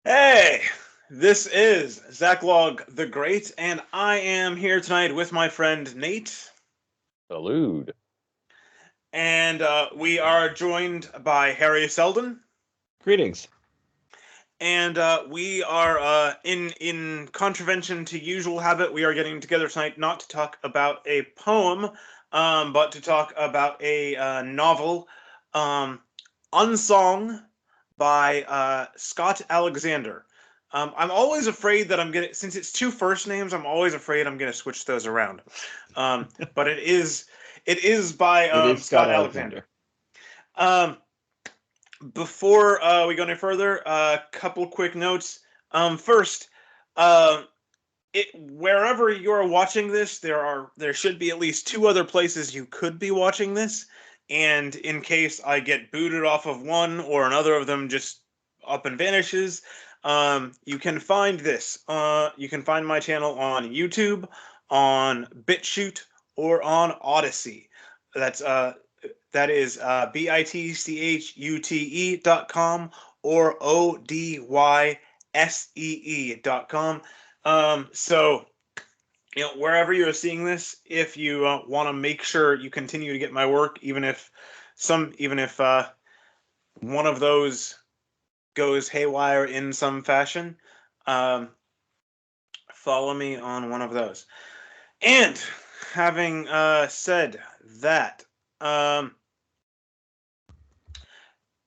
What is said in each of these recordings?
Hey, this is Zachlog the Great, and I am here tonight with my friend Nate. Salute. And we are joined by Harry Seldon. Greetings. And we are in contravention to usual habit. We are getting together tonight not to talk about a poem, but to talk about a novel, Unsong by Scott Alexander. I'm always afraid that since it's two first names, I'm always afraid I'm gonna switch those around. But it is by It is Scott Alexander. Before we go any further, a couple quick notes. First, uh, wherever you're watching this, there should be at least two other places you could be watching this. And in case I get booted off of one or another of them just up and vanishes, you can find this. You can find my channel on YouTube, on BitChute, or on Odyssey. That is bitchute.com or odyssee.com. So, wherever you're seeing this, if you want to make sure you continue to get my work, even if one of those goes haywire in some fashion, follow me on one of those. And having said that,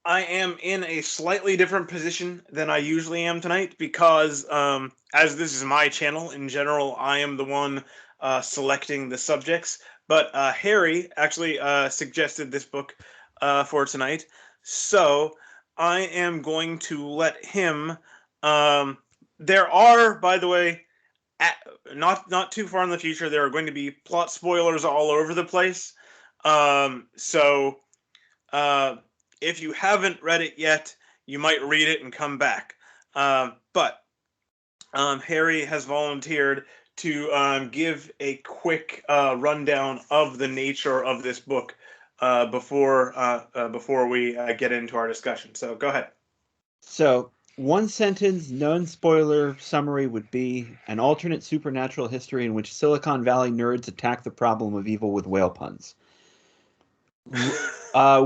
I am in a slightly different position than I usually am tonight because, as this is my channel, in general, I am the one selecting the subjects. But Harry actually suggested this book for tonight, so I am going to let him. There are, by the way, not too far in the future, there are going to be plot spoilers all over the place. So if you haven't read it yet, you might read it and come back. But Harry has volunteered to give a quick rundown of the nature of this book before we get into our discussion. So go ahead. So, one sentence, non-spoiler summary would be an alternate supernatural history in which Silicon Valley nerds attack the problem of evil with whale puns.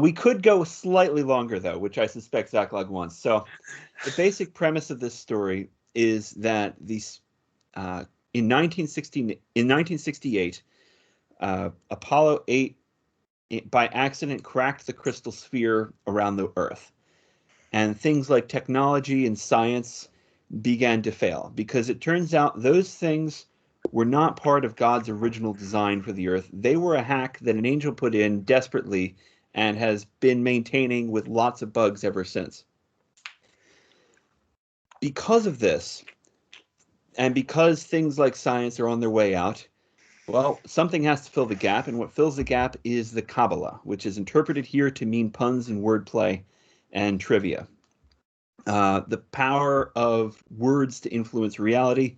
We could go slightly longer, though, which I suspect Zachlog wants. So, the basic premise of this story is that in 1968, Apollo 8 by accident cracked the crystal sphere around the Earth. And things like technology and science began to fail because it turns out those things were not part of God's original design for the Earth. They were a hack that an angel put in desperately and has been maintaining with lots of bugs ever since. Because of this, and because things like science are on their way out, well, something has to fill the gap, and what fills the gap is the Kabbalah, which is interpreted here to mean puns and wordplay and trivia. The power of words to influence reality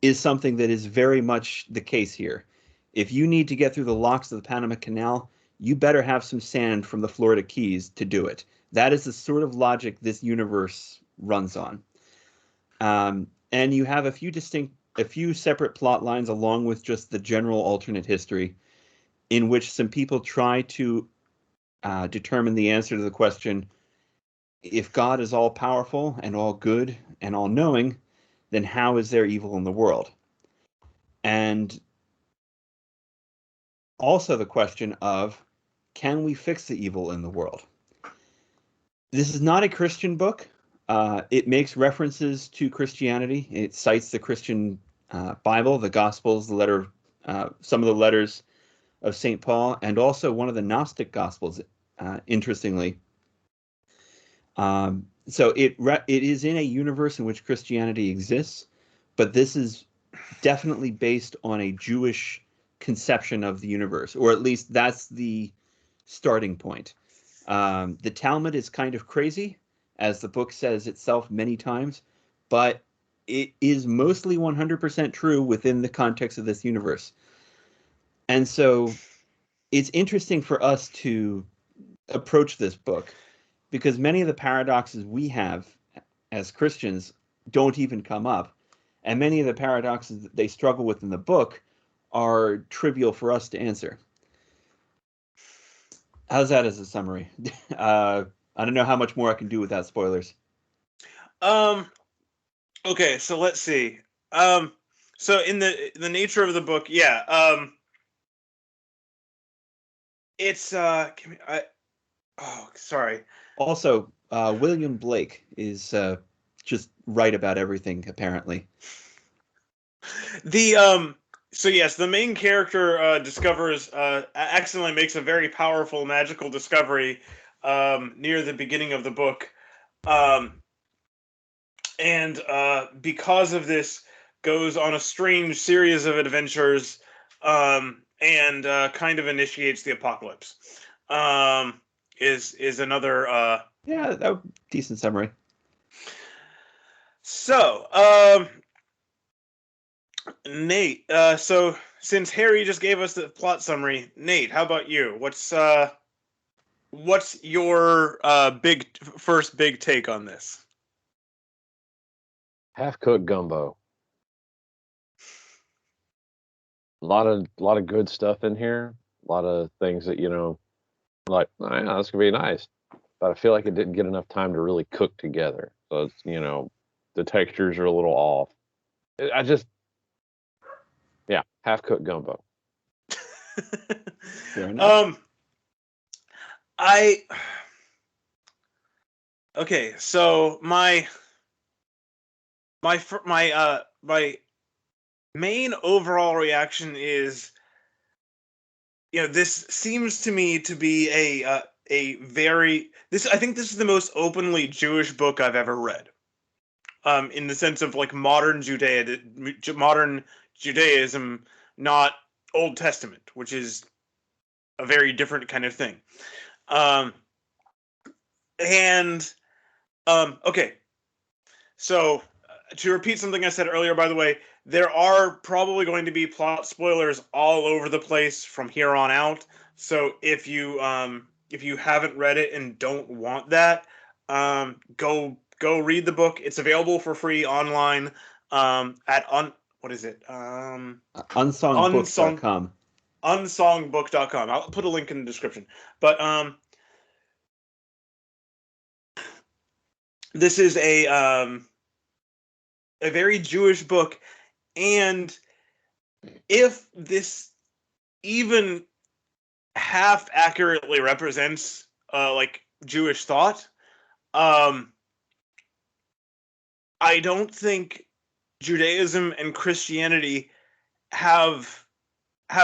is something that is very much the case here. If you need to get through the locks of the Panama Canal, you better have some sand from the Florida Keys to do it. That is the sort of logic this universe runs on. And you have a few separate plot lines along with just the general alternate history in which some people try to determine the answer to the question, if God is all powerful and all good and all knowing, then how is there evil in the world? And also the question of, can we fix the evil in the world? This is not a Christian book. It makes references to Christianity. It cites the Christian Bible, the Gospels, some of the letters of St. Paul, and also one of the Gnostic Gospels, interestingly. So it is in a universe in which Christianity exists, but this is definitely based on a Jewish conception of the universe, or at least that's the starting point. The Talmud is kind of crazy, as the book says itself many times, but it is mostly 100% true within the context of this universe. And so it's interesting for us to approach this book because many of the paradoxes we have as Christians don't even come up. And many of the paradoxes that they struggle with in the book are trivial for us to answer. How's that as a summary? I don't know how much more I can do without spoilers. Okay, so let's see. So in the nature of the book, yeah. It's oh, sorry. Also, William Blake is just right about everything, apparently. So yes, the main character discovers accidentally makes a very powerful magical discovery near the beginning of the book. Um, and because of this, goes on a strange series of adventures and kind of initiates the apocalypse. Is another Yeah, that decent summary. so Nate. So since Harry just gave us the plot summary, Nate, how about you? What's your first big take on this? Half cooked gumbo. A lot of good stuff in here. A lot of things that like, oh, yeah, this could be nice. But I feel like it didn't get enough time to really cook together. So it's the textures are a little off. I just half cooked gumbo. Fair enough. I okay. So my main overall reaction is, this seems to me to be a very this I think this is the most openly Jewish book I've ever read. In the sense of like modern Judaism, not Old Testament, which is a very different kind of thing. Um, and okay, so to repeat something I said earlier, by the way, there are probably going to be plot spoilers all over the place from here on out. So if you haven't read it and don't want that, go read the book. It's available for free online at what is it? Unsongbook.com. Unsongbook.com. I'll put a link in the description. But this is a very Jewish book, and if this even half accurately represents like Jewish thought, I don't think Judaism and Christianity have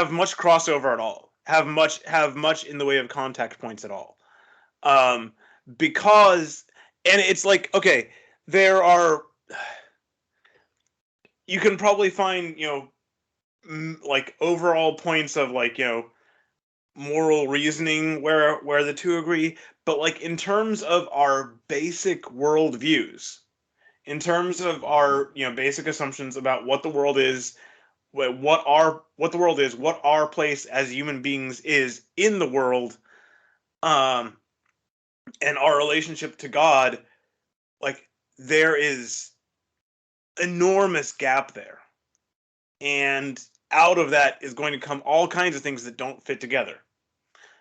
much crossover at all. Have much in the way of contact points at all. Because and it's like, okay, there are, you can probably find, like overall points of like, moral reasoning where the two agree, but like in terms of our basic worldviews, in terms of our basic assumptions about what the world is, what the world is, what our place as human beings is in the world, um, and our relationship to God, like there is enormous gap there, and out of that is going to come all kinds of things that don't fit together.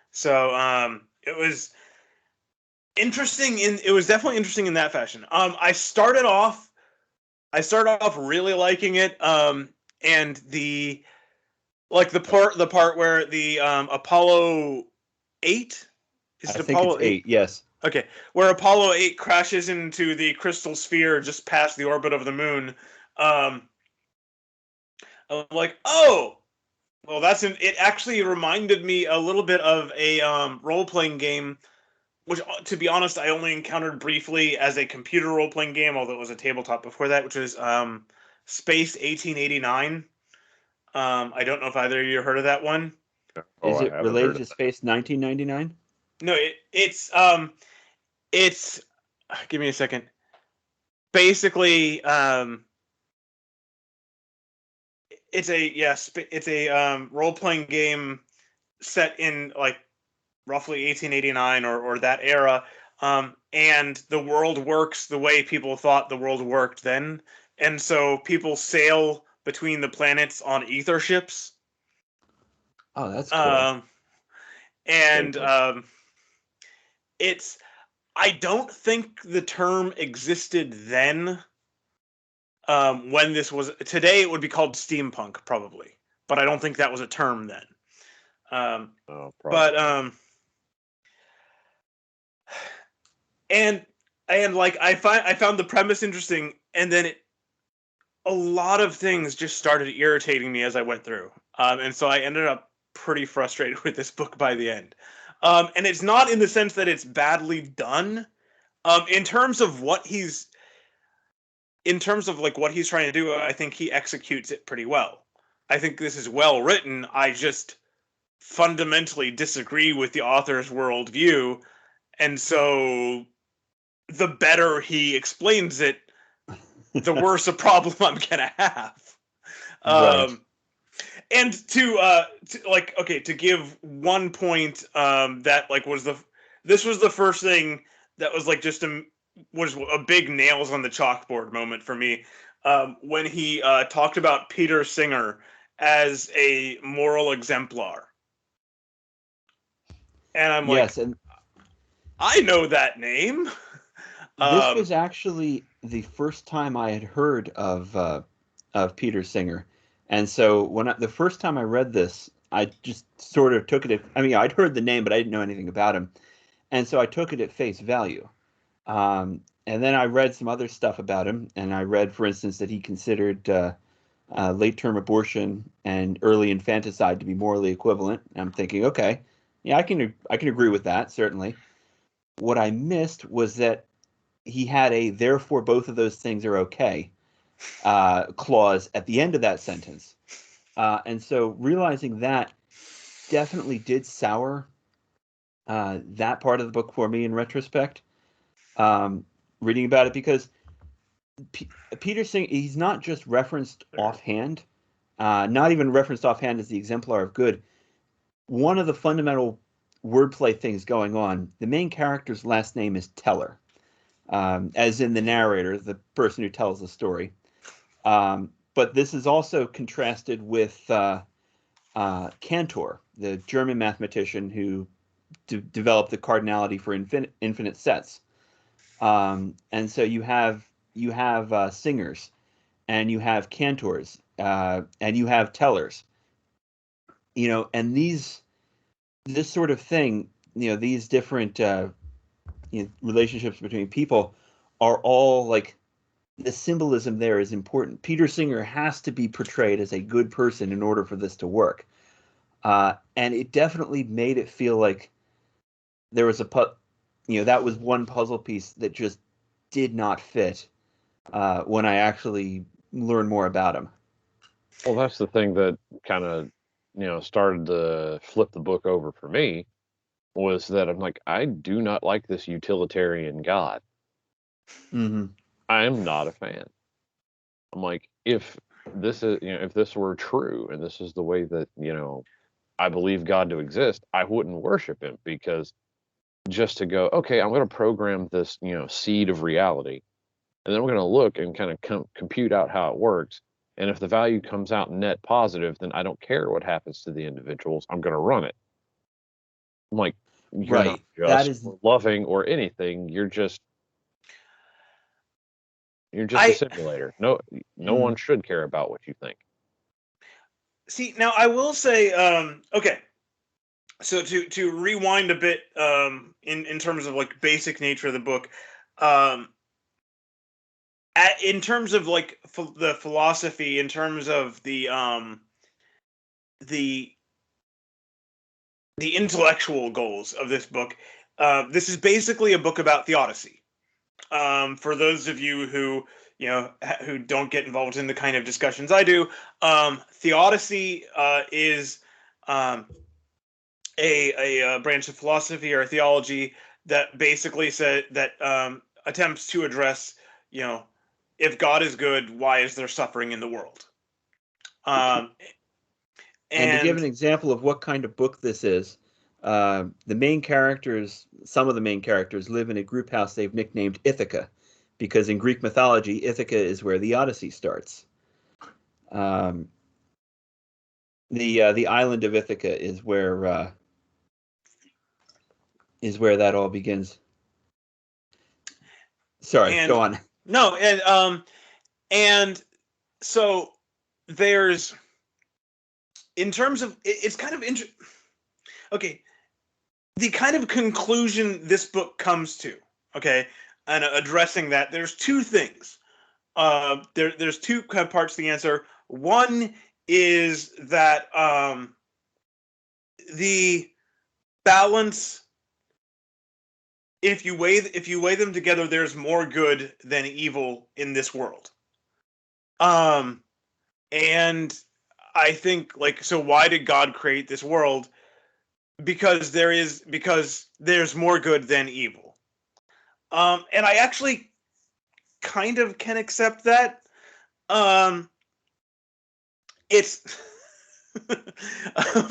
So it was it was definitely interesting in that fashion. I started off really liking it. And the part where the Apollo 8, is I it think it's Apollo 8? 8, yes. Okay, where Apollo 8 crashes into the crystal sphere just past the orbit of the moon. I'm like, oh, well, it actually reminded me a little bit of a role-playing game, which, to be honest, I only encountered briefly as a computer role-playing game, although it was a tabletop before that, which is Space 1889. I don't know if either of you heard of that one. Oh, Is I it haven't related heard to of that. Space 1999? No, it's give me a second. Basically, it's a role-playing game set in like roughly 1889 or that era, and the world works the way people thought the world worked then, and so people sail between the planets on ether ships. Oh, that's cool. And Very it's I don't think the term existed then. When this was today, it would be called steampunk probably, but I don't think that was a term then. probably. But and like I found the premise interesting, and then a lot of things just started irritating me as I went through, and so I ended up pretty frustrated with this book by the end. And it's not in the sense that it's badly done. In terms of what he's what he's trying to do, I think he executes it pretty well. I think this is well written. I just fundamentally disagree with the author's worldview, and so the better he explains it, the worse a problem I'm gonna have. Right. And to give one point, that like this was the first thing that was like was a big nails on the chalkboard moment for me, when he talked about Peter Singer as a moral exemplar, and I'm like, Yes, and I know that name. this was actually the first time I had heard of Peter Singer, and so the first time I read this, I just sort of took it. I mean, I'd heard the name, but I didn't know anything about him, and so I took it at face value. And then I read some other stuff about him, and I read, for instance, that he considered late-term abortion and early infanticide to be morally equivalent. And I'm thinking, okay, yeah, I can agree with that, certainly. What I missed was that he had a "therefore both of those things are okay" clause at the end of that sentence. And so realizing that definitely did sour that part of the book for me in retrospect. Reading about it, because Peter Singer, he's not just referenced offhand, not even referenced offhand as the exemplar of good. One of the fundamental wordplay things going on, the main character's last name is Teller, as in the narrator, the person who tells the story. But this is also contrasted with Cantor, the German mathematician who developed the cardinality for infinite sets. And so you have singers, and you have cantors, and you have tellers. And this sort of thing, these different relationships between people are all like, the symbolism there is important. Peter Singer has to be portrayed as a good person in order for this to work. And it definitely made it feel like there was that was one puzzle piece that just did not fit when I actually learned more about him. Well, that's the thing that kind of, started to flip the book over for me, was that I'm like, I do not like this utilitarian God. Mm-hmm. I am not a fan. I'm like, if this is, if this were true and this is the way that, I believe God to exist, I wouldn't worship him, because just to go, okay, I'm going to program this, seed of reality, and then we're going to look and kind of compute out how it works. And if the value comes out net positive, then I don't care what happens to the individuals. I'm going to run it. I'm like, you're not Right. just or loving or anything. You're just a simulator. No one should care about what you think. See, now I will say, okay. So to rewind a bit, in terms of like basic nature of the book, in terms of like the philosophy, in terms of the intellectual goals of this book, this is basically a book about theodicy. For those of you who who don't get involved in the kind of discussions I do, theodicy is a branch of philosophy or theology that basically said that attempts to address, if God is good, why is there suffering in the world? And to give an example of what kind of book this is, The main characters, some of the main characters, live in a group house they've nicknamed Ithaca, because in Greek mythology, Ithaca is where the Odyssey starts. The island of Ithaca is where that all begins. Sorry, go on. No, and so there's, in terms of, it's kind of interesting. Okay, the kind of conclusion this book comes to, okay, and addressing that, there's two things. There's two kind of parts to the answer. One is that the balance, if you weigh them together, there's more good than evil in this world. And I think, like, so why did God create this world? Because there's more good than evil. And I actually kind of can accept that. It's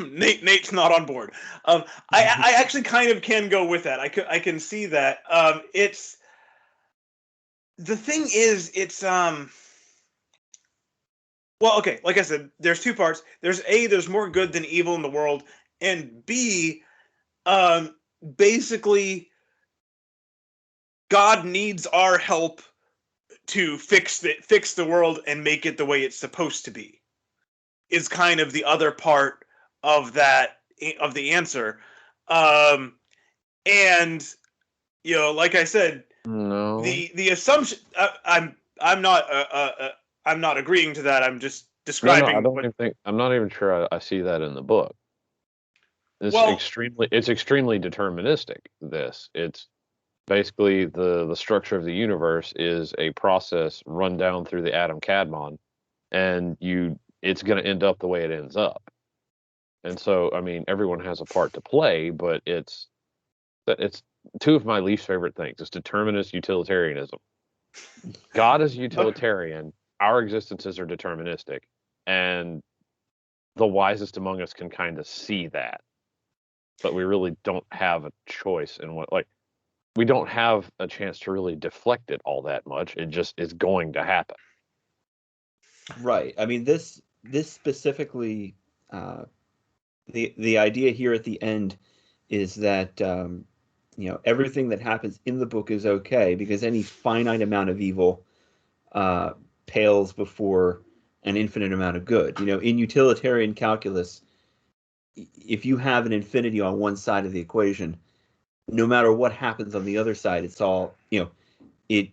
Nate's not on board. I actually kind of can go with that. I can see that. It's, the thing is, it's well, okay, like I said, there's two parts. There's more good than evil in the world, and B, basically, God needs our help to fix the world and make it the way it's supposed to be. Is kind of the other part of that, of the answer. And like I said, No. the assumption, I'm not agreeing to that. I'm just describing. No, I'm not even sure I see that in the book. It's extremely deterministic. It's basically the structure of the universe is a process run down through the atom Cadmon, and it's going to end up the way it ends up. And so, I mean, everyone has a part to play, but it's two of my least favorite things. It's determinist utilitarianism. God is utilitarian. Our existences are deterministic. And the wisest among us can kind of see that. But we really don't have a choice in we don't have a chance to really deflect it all that much. It just is going to happen. Right. I mean, this specifically, the idea here at the end is that everything that happens in the book is okay, because any finite amount of evil pales before an infinite amount of good. In utilitarian calculus, if you have an infinity on one side of the equation, no matter what happens on the other side, it's all, it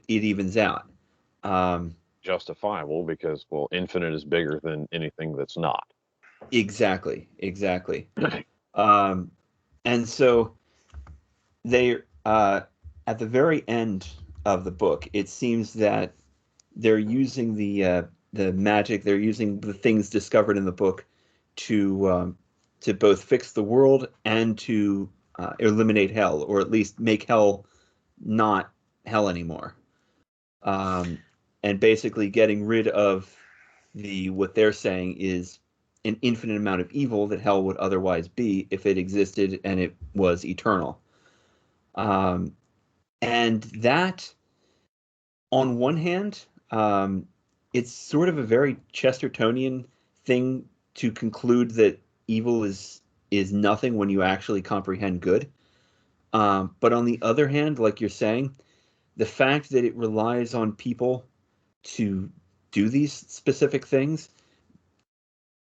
evens out. Justifiable because, well, infinite is bigger than anything that's not. Exactly. And so they, at the very end of the book, it seems that they're using the magic, they're using the things discovered in the book to both fix the world and to eliminate hell, or at least make hell not hell anymore. And basically getting rid of what they're saying is an infinite amount of evil that hell would otherwise be if it existed and it was eternal. And that, on one hand, it's sort of a very Chestertonian thing to conclude that evil is nothing when you actually comprehend good. But on the other hand, like you're saying, the fact that it relies on people to do these specific things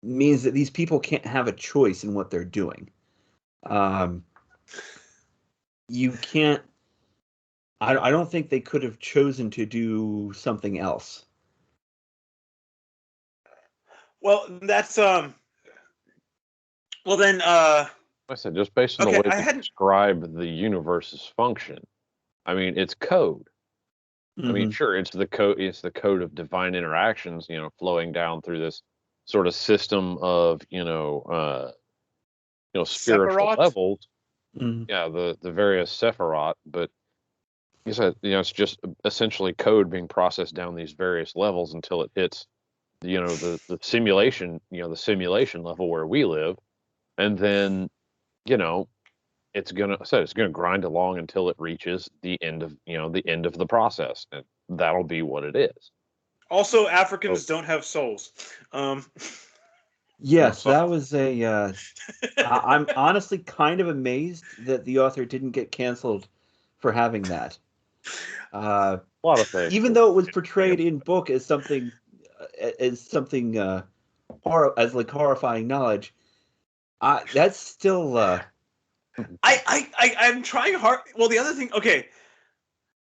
means that these people can't have a choice in what they're doing. You can't. I don't think they could have chosen to do something else. Well, that's well then. I said, just based on the way they describe the universe's function, I mean, it's code. I mean, sure, it's the code. It's the code of divine interactions, flowing down through this sort of system of, spiritual Sephiroth? levels. Yeah, the various Sephiroth, but you said, it's just essentially code being processed down these various levels until it hits, the simulation, the simulation level where we live, and then, you know, it's gonna grind along until it reaches the end of the process, and that'll be what it is. Also, Africans don't have souls. Yes, that was a. I'm honestly kind of amazed that the author didn't get canceled for having that. A lot of things. Even though it was portrayed in book as something, horrifying knowledge, that's still. I'm trying hard. Well, the other thing, okay.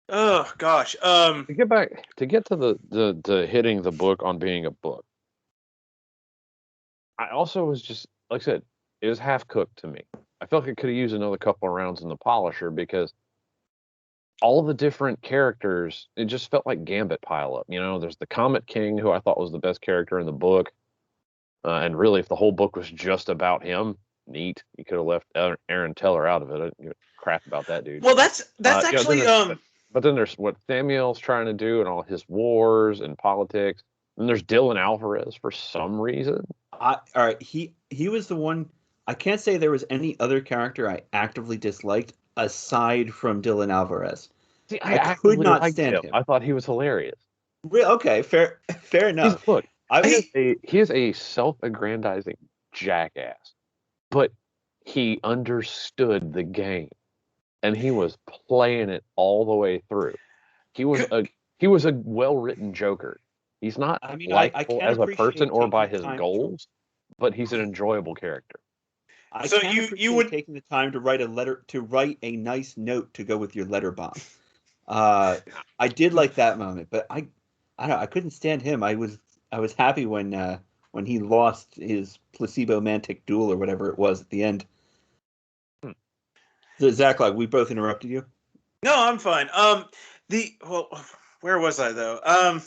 Oh gosh. To get to the hitting the book on being a book. I also was just, like I said, it was half cooked to me. I felt like it could have used another couple of rounds in the polisher, because all the different characters, it just felt like Gambit pile up. You know, there's the Comet King, who I thought was the best character in the book. And really, if the whole book was just about him, neat. You could have left Aaron Teller out of it. I didn't give a crap about that dude. Well, that's actually But then there's what Samuel's trying to do and all his wars and politics. And there's Dylan Alvarez for some reason. All right, he was the one. I can't say there was any other character I actively disliked aside from Dylan Alvarez. See, I could not stand him. I thought he was hilarious. Okay, fair enough. Look, he is a self-aggrandizing jackass, but he understood the game, and he was playing it all the way through. He was a well-written Joker. He's not likable as a person or by his goals, but he's an enjoyable character. So you would taking the time to write a nice note to go with your letter bomb. I did like that moment, but I don't know, I couldn't stand him. I was happy when he lost his placebo mantic duel or whatever it was at the end. So Zach, like, we both interrupted you? No, I'm fine. Where was I though?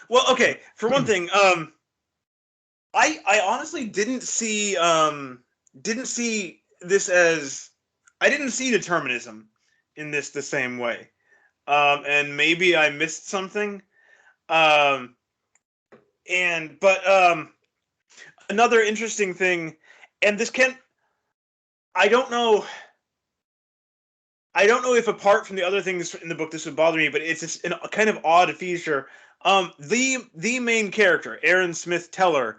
Well, okay. For one thing, I honestly didn't see this as, I didn't see determinism in this the same way, and maybe I missed something. But another interesting thing, and this can, I don't know if apart from the other things in the book this would bother me, but it's a kind of odd feature. The main character, Aaron Smith Teller,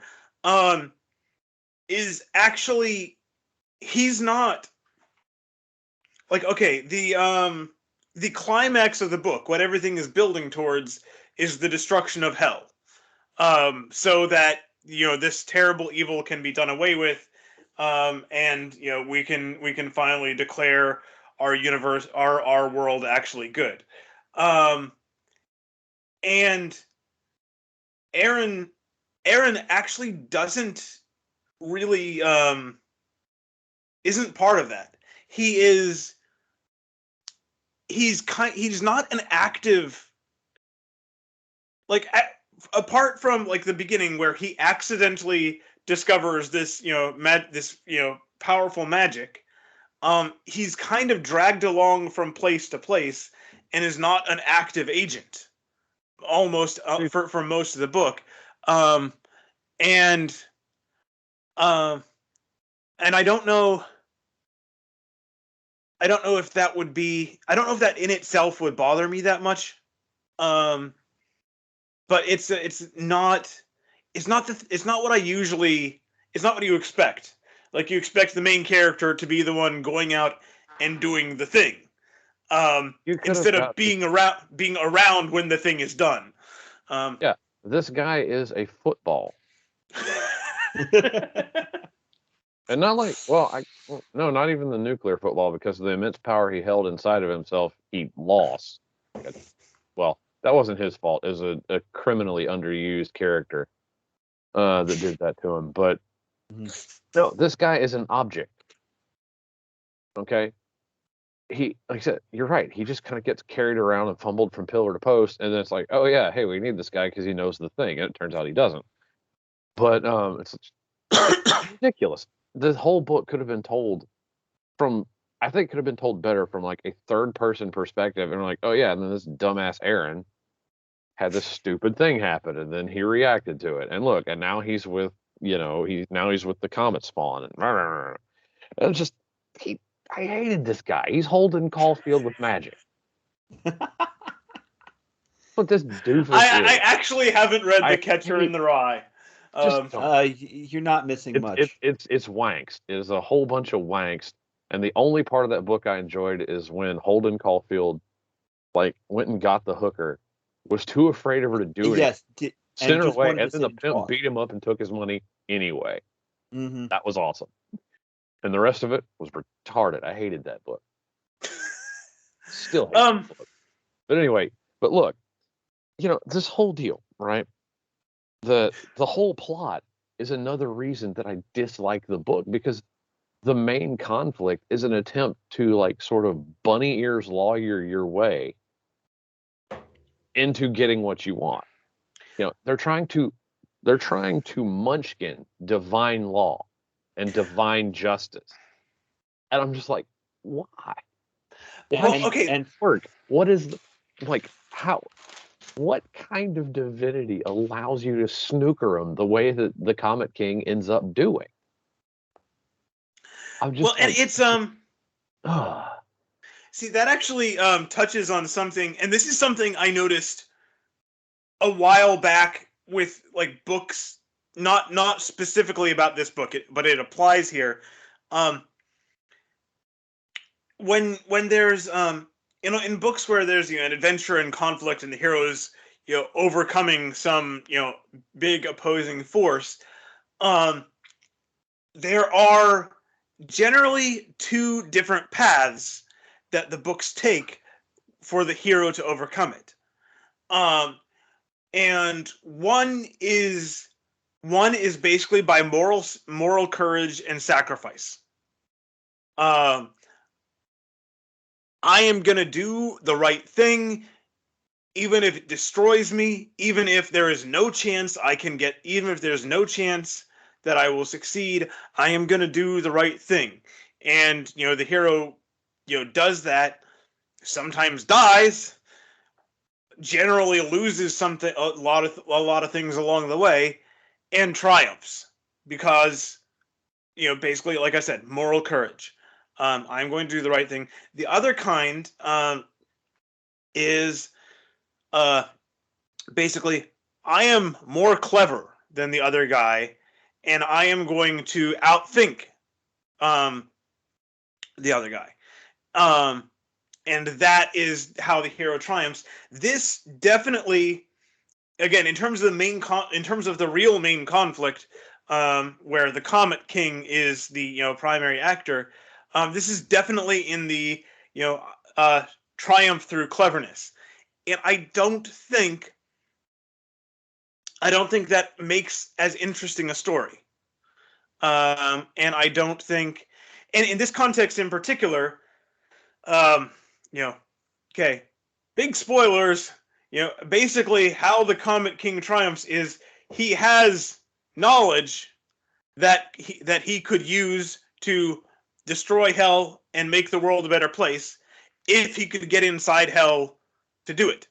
is actually, he's not like, okay, the climax of the book, what everything is building towards, is the destruction of hell, so that, you know, this terrible evil can be done away with, and, you know, we can finally declare our universe, our world actually good. And Aaron actually doesn't really isn't part of that. He's not an active, like, apart from like the beginning where he accidentally discovers this, you know, powerful magic. He's kind of dragged along from place to place and is not an active agent, almost, for most of the book. And I don't know if that would be, I don't know if that in itself would bother me that much. But it's not what you expect. Like, you expect the main character to be the one going out and doing the thing, instead of being around when the thing is done. Yeah, this guy is a football. And not like, no, not even the nuclear football, because of the immense power he held inside of himself, he lost. Well, that wasn't his fault. It was a criminally underused character that did that to him. But no, this guy is an object. Okay? He, like I said, you're right. He just kind of gets carried around and fumbled from pillar to post, and then it's like, oh yeah, hey, we need this guy because he knows the thing, and it turns out he doesn't. But it's ridiculous. The whole book could have been told better from like a third person perspective, and like, oh yeah, and then this dumbass Aaron had this stupid thing happen, and then he reacted to it, and look, and now he's with, he's with the comet spawn, and It was just, I hated this guy. He's Holden Caulfield with magic. What this doofus I is. actually haven't read The Catcher in the Rye. Just don't. You're not missing much. It's wanks. It is a whole bunch of wanks. And the only part of that book I enjoyed is when Holden Caulfield went and got the hooker, was too afraid of her to do it. Yes, Sent her just away, wanted and to then the sit and pimp talk. beat him up and took his money anyway. Mm-hmm. That was awesome. And the rest of it was retarded. I hated that book. Still hate that book. But anyway, look, this whole deal, right? The whole plot is another reason that I dislike the book, because the main conflict is an attempt to sort of bunny ears lawyer your way into getting what you want. They're trying to munchkin divine law and divine justice. And I'm just like, why? Okay. Work. What is how? What kind of divinity allows you to snooker them the way that the Comet King ends up doing? I'm just and it's see, that actually touches on something, and this is something I noticed a while back with books, not specifically about this book, but it applies here. When there's in books where there's an adventure and conflict and the heroes overcoming some big opposing force, there are generally two different paths that the books take for the hero to overcome it. And one is basically by moral courage and sacrifice. I am gonna do the right thing, even if it destroys me, even if there is no chance even if there's no chance that I will succeed, I am gonna do the right thing. And the hero does that, sometimes dies, generally loses something, a lot of things along the way, and triumphs because basically, like I said, moral courage. I'm going to do the right thing. The other kind is basically, I am more clever than the other guy, and I am going to outthink the other guy. And that is how the hero triumphs. This definitely, again, in terms of the real main conflict, where the Comet King is the primary actor, this is definitely in the triumph through cleverness, and I don't think that makes as interesting a story. And I don't think, and in this context in particular, okay, big spoilers. Basically, how the Comet King triumphs is he has knowledge that he could use to destroy hell and make the world a better place if he could get inside hell to do it.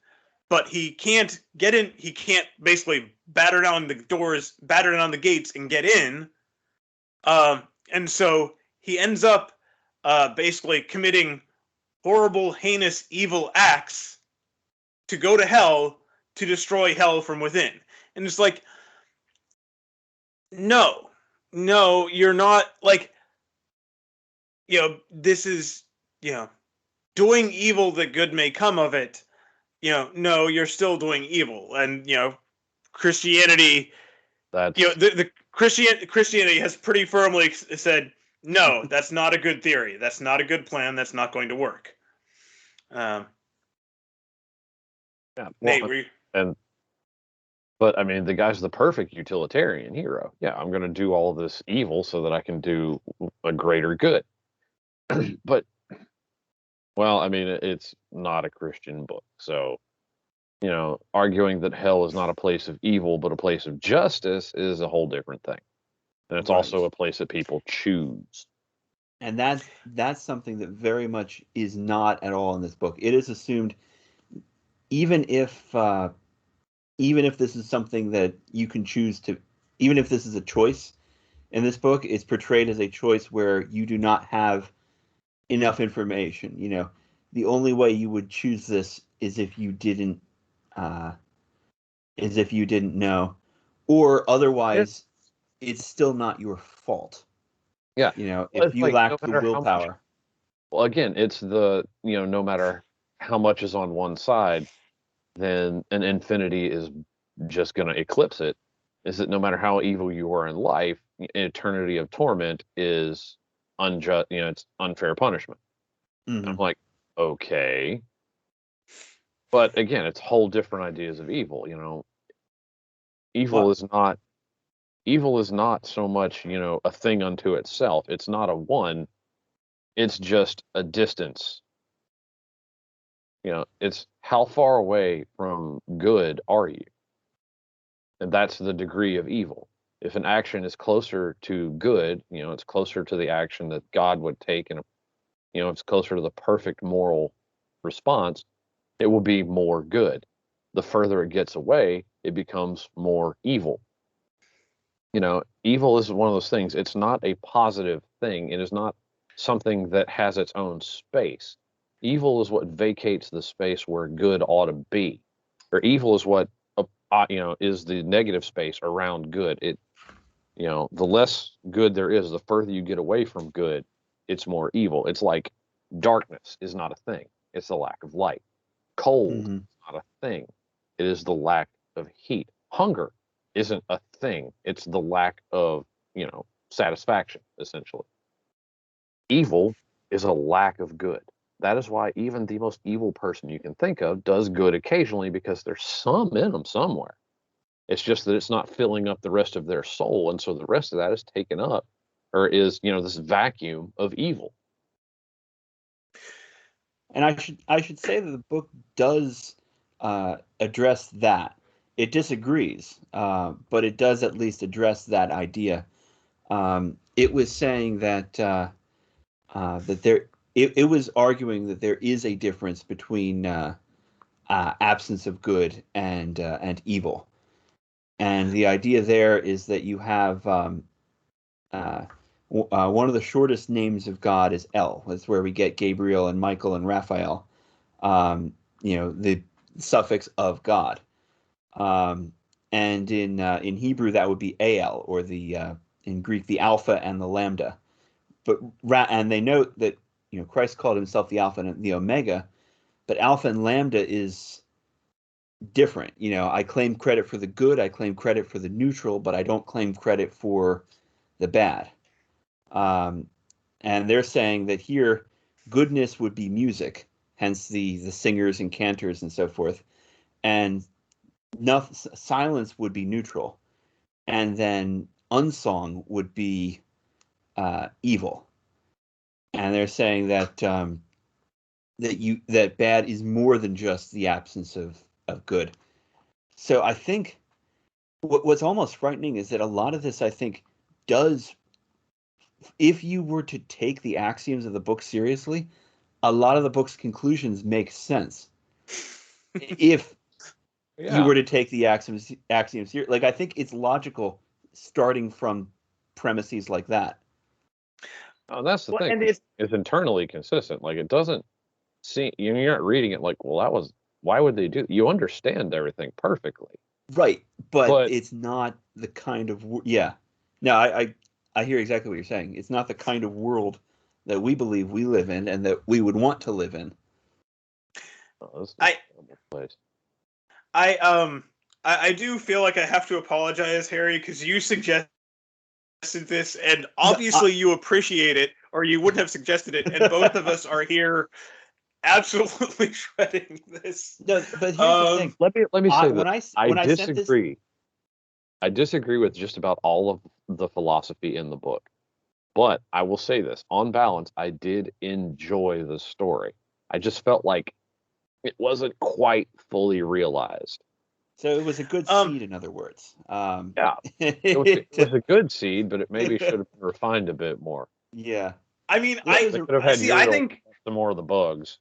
But he can't get in. He can't basically batter down the doors, batter down the gates, and get in. And so he ends up basically committing horrible, heinous, evil acts to go to hell to destroy hell from within. And it's like, no, you're not, this is, doing evil that good may come of it. No, you're still doing evil. And, Christianity, That's the Christianity has pretty firmly said, no, that's not a good theory. That's not a good plan. That's not going to work. yeah. Nate, but I mean, the guy's the perfect utilitarian hero. Yeah, I'm going to do all this evil so that I can do a greater good. But, well, I mean, it's not a Christian book. So, arguing that hell is not a place of evil, but a place of justice is a whole different thing. And it's also a place that people choose. And that's something that very much is not at all in this book. It is assumed, even if this is something that you can choose to, even if this is a choice, in this book, it's portrayed as a choice where you do not have enough information. You know, the only way you would choose this is if you didn't know, or otherwise it's still not your fault. Yeah. You know, Well, if it's you like, lack no the matter how much, willpower. well, again, it's the, no matter how much is on one side, then an infinity is just going to eclipse it. Is that no matter how evil you are in life, an eternity of torment is unjust, it's unfair punishment. And I'm like, okay. But again, it's whole different ideas of evil, Evil Well, is not so much, a thing unto itself. It's not a one, it's just a distance. It's how far away from good are you? And that's the degree of evil. If an action is closer to good, it's closer to the action that God would take, and it's closer to the perfect moral response, it will be more good. The further it gets away, it becomes more evil. Evil is one of those things. It's not a positive thing. It is not something that has its own space. Evil is what vacates the space where good ought to be, or evil is what is the negative space around good. The less good there is, the further you get away from good, it's more evil. It's like darkness is not a thing. It's the lack of light. Cold is not a thing. It is the lack of heat. Hunger isn't a thing. It's the lack of, satisfaction, essentially. Evil is a lack of good. That is why even the most evil person you can think of does good occasionally, because there's some in them somewhere. It's just that it's not filling up the rest of their soul. And so the rest of that is taken up, or is, this vacuum of evil. and I should say that the book does address that. It disagrees, but it does at least address that idea. It was saying that it was arguing that there is a difference between absence of good and evil, and the idea there is that you have one of the shortest names of God is El. That's where we get Gabriel and Michael and Raphael. The suffix of God. And in Hebrew that would be Al, or in Greek the Alpha and the Lambda. And they note that Christ called himself the Alpha and the Omega, but Alpha and Lambda is different. I claim credit for the good, I claim credit for the neutral, but I don't claim credit for the bad. And they're saying that here goodness would be music, hence the singers and cantors and so forth, and silence would be neutral, and then unsong would be evil. And they're saying that that bad is more than just the absence of good. So I think what's almost frightening is that a lot of this, I think, does, if you were to take the axioms of the book seriously, a lot of the book's conclusions make sense. If you were to take the axioms here, like, I think it's logical starting from premises like that. Oh, that's the thing. It's internally consistent. Like, it doesn't seem, you're not reading it like, well, why would they do? You understand everything perfectly. Right, but it's not the kind of No, I hear exactly what you're saying. It's not the kind of world that we believe we live in and that we would want to live in. Oh, this is a terrible place. I do feel like I have to apologize, Harry, because you suggested this, and obviously you appreciate it, or you wouldn't have suggested it, and both of us are here absolutely shredding this. No, but here's the thing. Let me say that I disagree. I disagree with just about all of the philosophy in the book. But I will say this, on balance, I did enjoy the story. I just felt like it wasn't quite fully realized. So it was a good seed, in other words. Yeah, it was a good seed, but it maybe should have been refined a bit more. Yeah. I mean, they could have had I think some more of the bugs.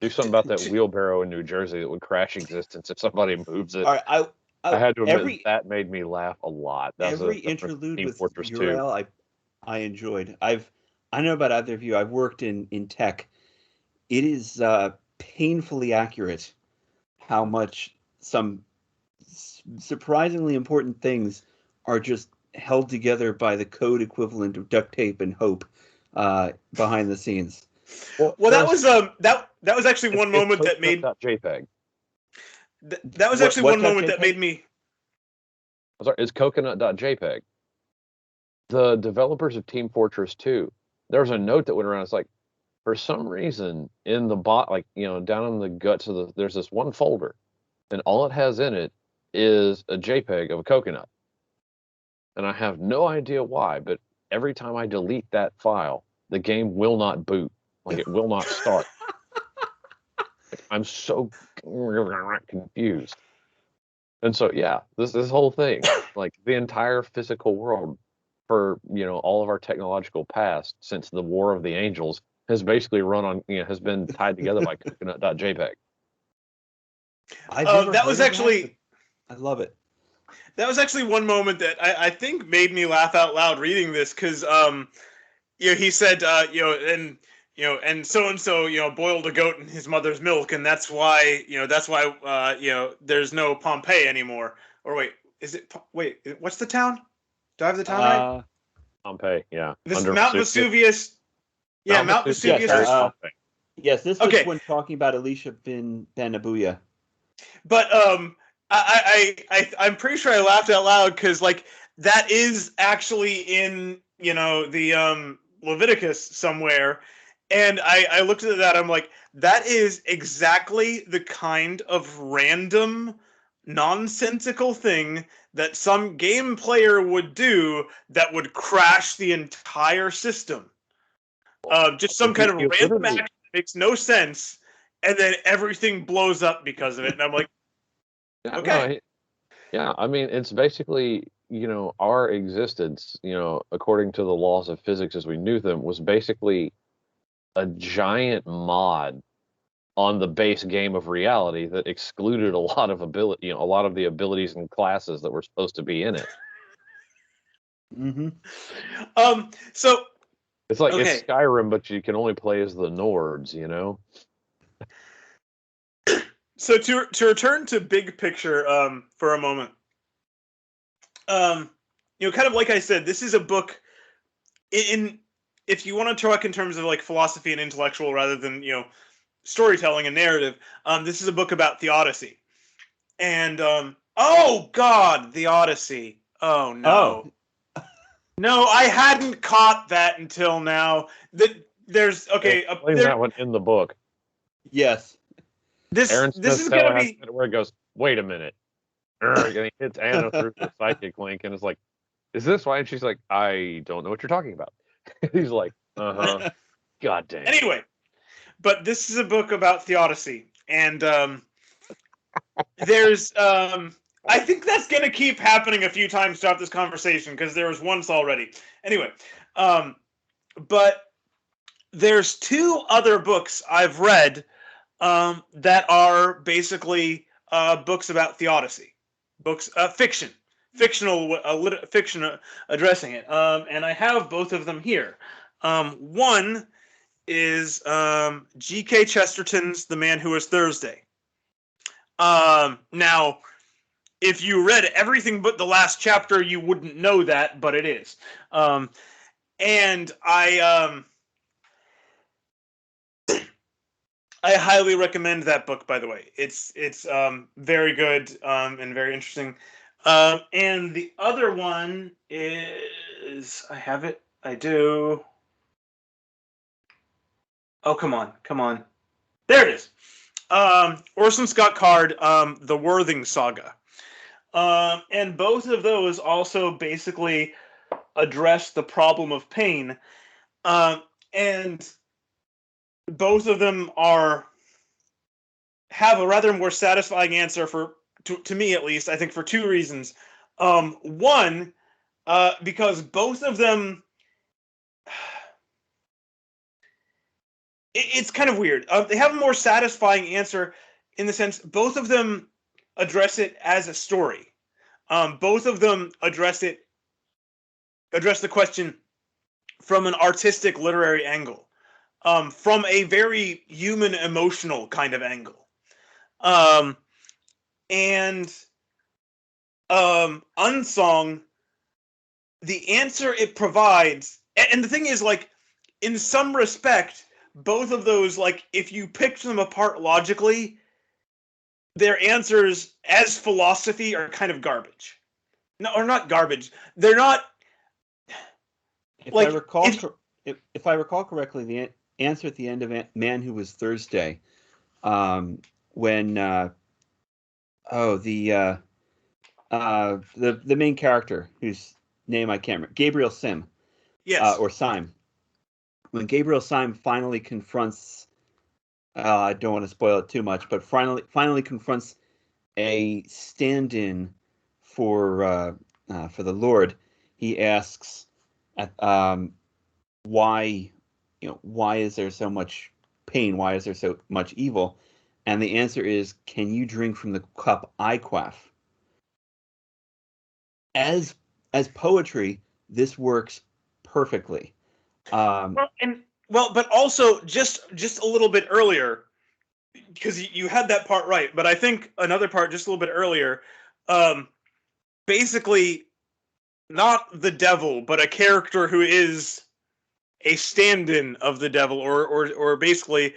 Do something about that wheelbarrow in New Jersey that would crash existence if somebody moves it. All right, I had to admit every that made me laugh a lot. That's every a interlude Team with Fortress 2. Uriel I enjoyed. I don't know about either of you. I've worked in tech. It is painfully accurate how much some surprisingly important things are just held together by the code equivalent of duct tape and hope behind the scenes. Well, that was that was actually one moment that made JPEG. That was actually one moment that made me. I'm sorry, it's coconut.jpg. The developers of Team Fortress 2, there was a note that went around. It's like, for some reason, in the down in the guts of there's this one folder, and all it has in it is a JPEG of a coconut. And I have no idea why, but every time I delete that file, the game will not boot. Like, it will not start. I'm so confused. And so, yeah, this whole thing, like the entire physical world for, all of our technological past since the War of the Angels has basically has been tied together by coconut.jpg. That was actually, I love it. That was actually one moment that I think made me laugh out loud reading this, because he said and so and so boiled a goat in his mother's milk, and that's why there's no Pompeii anymore. Or wait, what's the town? Do I have the town right? Pompeii, yeah. This Mount Vesuvius. Yeah, Mount Vesuvius. Yes, this was when talking about Elisha ben Abuya. But I'm pretty sure I laughed out loud because that is actually in the Leviticus somewhere, and I looked at that. I'm like, that is exactly the kind of random, nonsensical thing that some game player would do that would crash the entire system. Just some kind of random action that makes no sense, and then everything blows up because of it. And I'm like, okay. Yeah, I mean, it's basically, our existence, according to the laws of physics as we knew them, was basically a giant mod on the base game of reality that excluded a lot of a lot of the abilities and classes that were supposed to be in it. Mm-hmm. So it's like it's Skyrim, but you can only play as the Nords, So to return to big picture for a moment, kind of like I said, this is a book if you want to talk in terms of philosophy and intellectual rather than storytelling and narrative, this is a book about Theodicy. And oh god, the Odyssey. Oh no. Oh. No, I hadn't caught that until now. There's that one in the book. Yes. This is gonna be where it goes, wait a minute. And he hits Anna through the psychic link and is like, is this why? And she's like, I don't know what you're talking about. He's like, uh-huh. God dang. Anyway, but this is a book about Theodicy, and there's I think that's gonna keep happening a few times throughout this conversation because there was once already. Anyway, but there's two other books I've read that are basically books about Theodicy, books fiction addressing it, and I have both of them here. One is G.K. Chesterton's The Man Who Was Thursday. Now, if you read everything but the last chapter, you wouldn't know that, but it is. And I highly recommend that book, by the way. It's very good and very interesting. And the other one is, I have it. I do. Oh, come on. There it is. Orson Scott Card, The Worthing Saga. And both of those also basically address the problem of pain. And both of them have a rather more satisfying answer to me, at least, I think, for two reasons. One, because both of them, it's kind of weird. They have a more satisfying answer in the sense both of them address it as a story. Both of them address the question from an artistic literary angle, from a very human emotional kind of angle. And Unsong, the answer it provides, and the thing is, like, in some respect, both of those, like, if you picked them apart logically, their answers as philosophy are kind of garbage. No, or not garbage. They're not. If like I recall, if I recall correctly, the answer at the end of Man Who Was Thursday, when the main character whose name I can't remember, Gabriel Sim, Yes. or Syme, when Gabriel Syme finally confronts, I don't want to spoil it too much, but finally confronts a stand-in for the Lord, he asks, why is there so much pain? Why is there so much evil? And the answer is, can you drink from the cup I quaff? As poetry, this works perfectly. But also just a little bit earlier, because you had that part right, but I think another part just a little bit earlier, basically not the devil, but a character who is a stand-in of the devil, or basically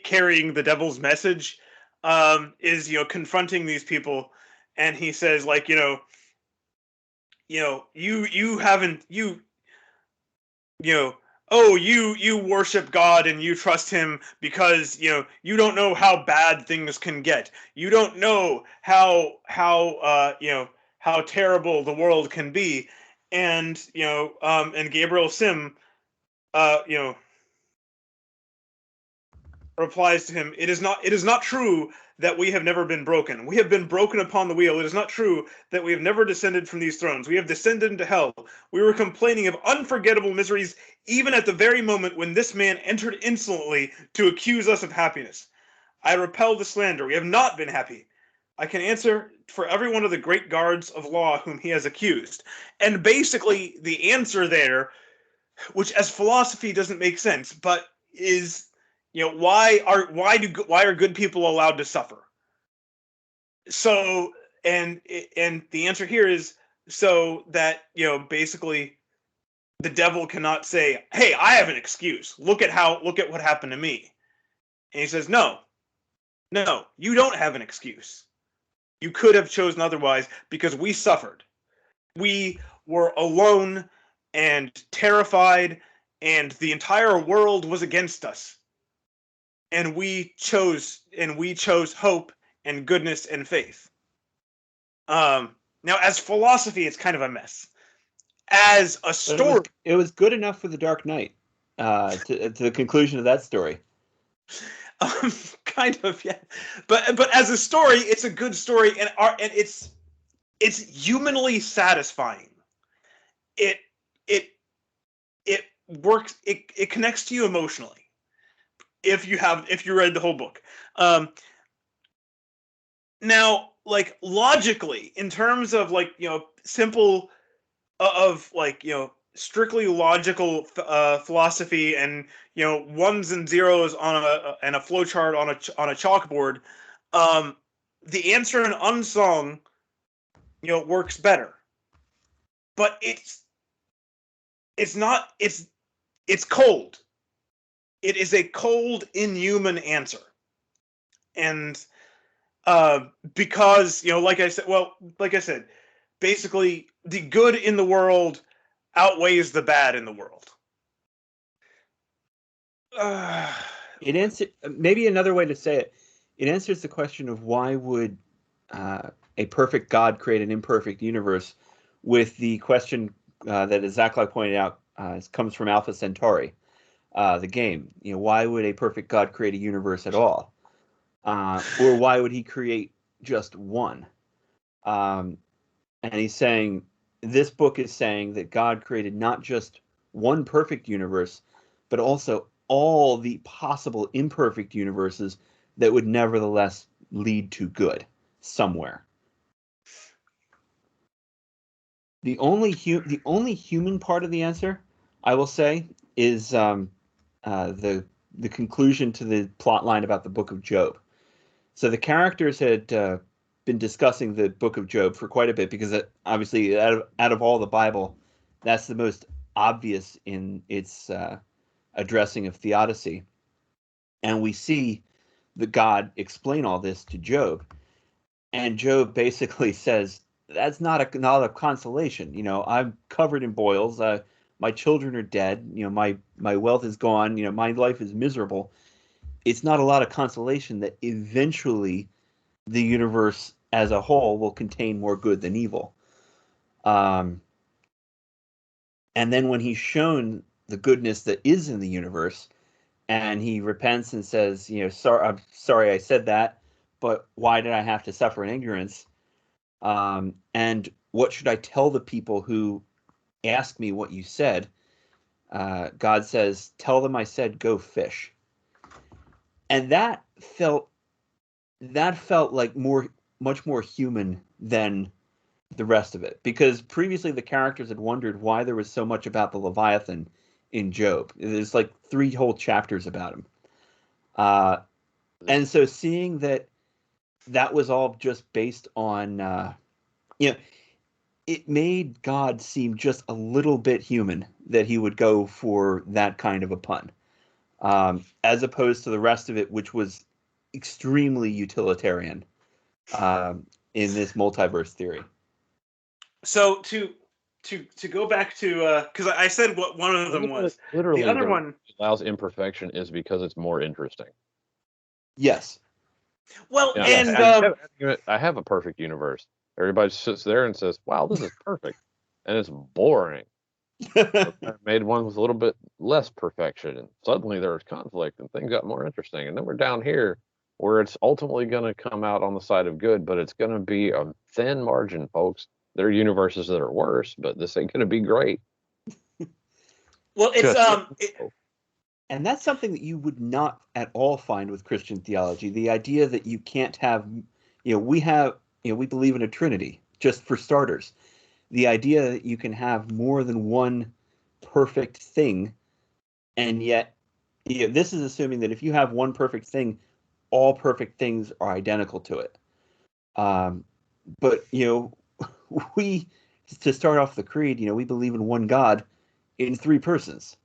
carrying the devil's message, is confronting these people, and he says, like, you haven't oh, you worship God and you trust him because you don't know how bad things can get. You don't know how how terrible the world can be. And and Gabriel Sim replies to him, it is not true that we have never been broken. We have been broken upon the wheel. It is not true that we have never descended from these thrones. We have descended into hell. We were complaining of unforgettable miseries even at the very moment when this man entered insolently to accuse us of happiness. I repel the slander. We have not been happy. I can answer for every one of the great guards of law whom he has accused. And basically the answer there, which as philosophy doesn't make sense, but is why are good people allowed to suffer? So, and the answer here is so that basically the devil cannot say, hey, I have an excuse, look at what happened to me. And he says, no, you don't have an excuse. You could have chosen otherwise, because we suffered. We were alone and terrified, and the entire world was against us. And we chose hope and goodness and faith. Now, as philosophy, it's kind of a mess. As a story, it was good enough for the Dark Knight, to the conclusion of that story. Kind of, yeah. But as a story, it's a good story, and it's humanly satisfying. It works. It connects to you emotionally if you read the whole book. Now, like, logically, in terms of, like, simple of, like, strictly logical philosophy, and ones and zeros on a flowchart on a chalkboard, the answer in Unsong works better. But it's not it's cold. It is a cold, inhuman answer. And because like I said, basically the good in the world outweighs the bad in the world. It answers, maybe another way to say it, it answers the question of why would a perfect God create an imperfect universe, with the question that, as Zach pointed out, comes from Alpha Centauri, the game. Why would a perfect God create a universe at all? Or why would he create just one? And he's saying, this book is saying that God created not just one perfect universe, but also all the possible imperfect universes that would nevertheless lead to good somewhere. The only human part of the answer, I will say, is the conclusion to the plot line about the Book of Job. So the characters had been discussing the Book of Job for quite a bit because obviously out of all the Bible, that's the most obvious in its addressing of theodicy. And we see the God explain all this to Job. And Job basically says, that's not a consolation. I'm covered in boils. My children are dead. My wealth is gone. My life is miserable. It's not a lot of consolation that eventually the universe as a whole will contain more good than evil. And then when he's shown the goodness that is in the universe, and he repents and says, I'm sorry I said that, but why did I have to suffer in ignorance? And what should I tell the people who ask me what you said? God says, tell them I said, go fish. And that felt like much more human than the rest of it, because previously the characters had wondered why there was so much about the Leviathan in Job. There's like 3 whole chapters about him. And so seeing that was all just based on, it made God seem just a little bit human that he would go for that kind of a pun, as opposed to the rest of it, which was extremely utilitarian in this multiverse theory. So to go back to because I said what one of them was. Literally, the other one allows imperfection is because it's more interesting. Yes. Well, yeah, and I have a perfect universe. Everybody sits there and says, "Wow, this is perfect," and it's boring. I made one with a little bit less perfection, and suddenly there was conflict, and things got more interesting. And then we're down here, where it's ultimately going to come out on the side of good, but it's going to be a thin margin, folks. There are universes that are worse, but this ain't going to be great. Well, it's and that's something that you would not at all find with Christian theology. The idea that you can't have, we believe in a Trinity, just for starters. The idea that you can have more than one perfect thing, and yet, this is assuming that if you have one perfect thing, all perfect things are identical to it. But we, to start off the creed, we believe in one God in 3 persons.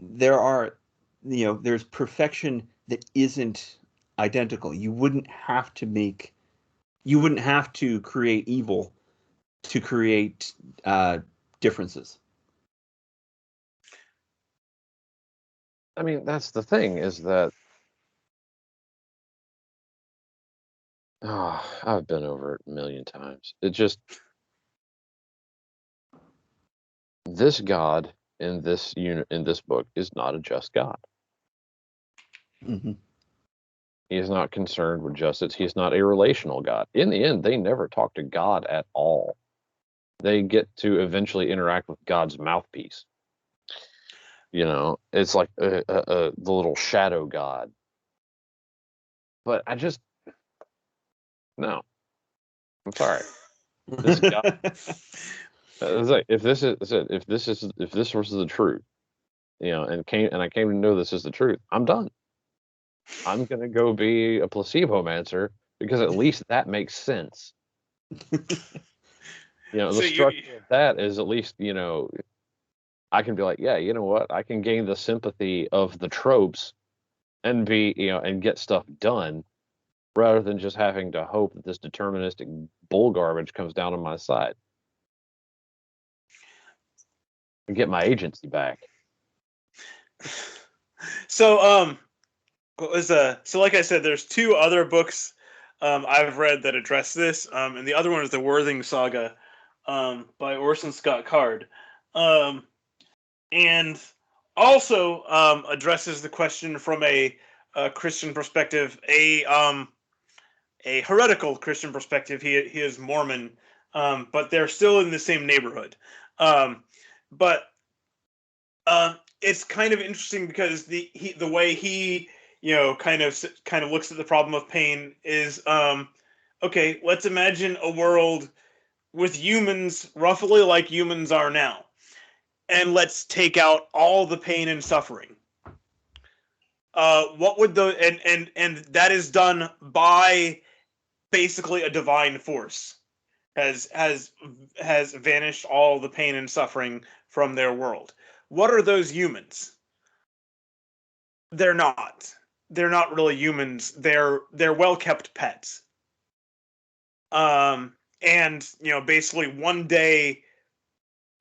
There are, there's perfection that isn't identical. You wouldn't have to create evil to create differences. I mean, that's the thing, is that I've been over it a million times. It just, this God in this book is not a just God. Mm-hmm. He is not concerned with justice. He is not a relational God. In the end, they never talk to God at all. They get to eventually interact with God's mouthpiece. It's like the little shadow God. But no. I'm sorry. This God, if this was the truth, and I came to know this is the truth, I'm done. I'm gonna go be a placebo-mancer because at least that makes sense. The structure of that is at least, I can be like, yeah, you know what? I can gain the sympathy of the tropes and be, and get stuff done rather than just having to hope that this deterministic bull garbage comes down on my side. And get my agency back. So what was so like I said, there's 2 other books I've read that address this, and the other one is the Worthing Saga by Orson Scott Card, and also addresses the question from a Christian perspective, a heretical Christian perspective. He is Mormon, but they're still in the same neighborhood. But it's kind of interesting because the way he kind of looks at the problem of pain is okay, let's imagine a world with humans roughly like humans are now, and let's take out all the pain and suffering. What would the and that is done by basically a divine force has vanished all the pain and suffering from their world. What are those humans? They're not. They're not really humans. They're well kept pets. And basically one day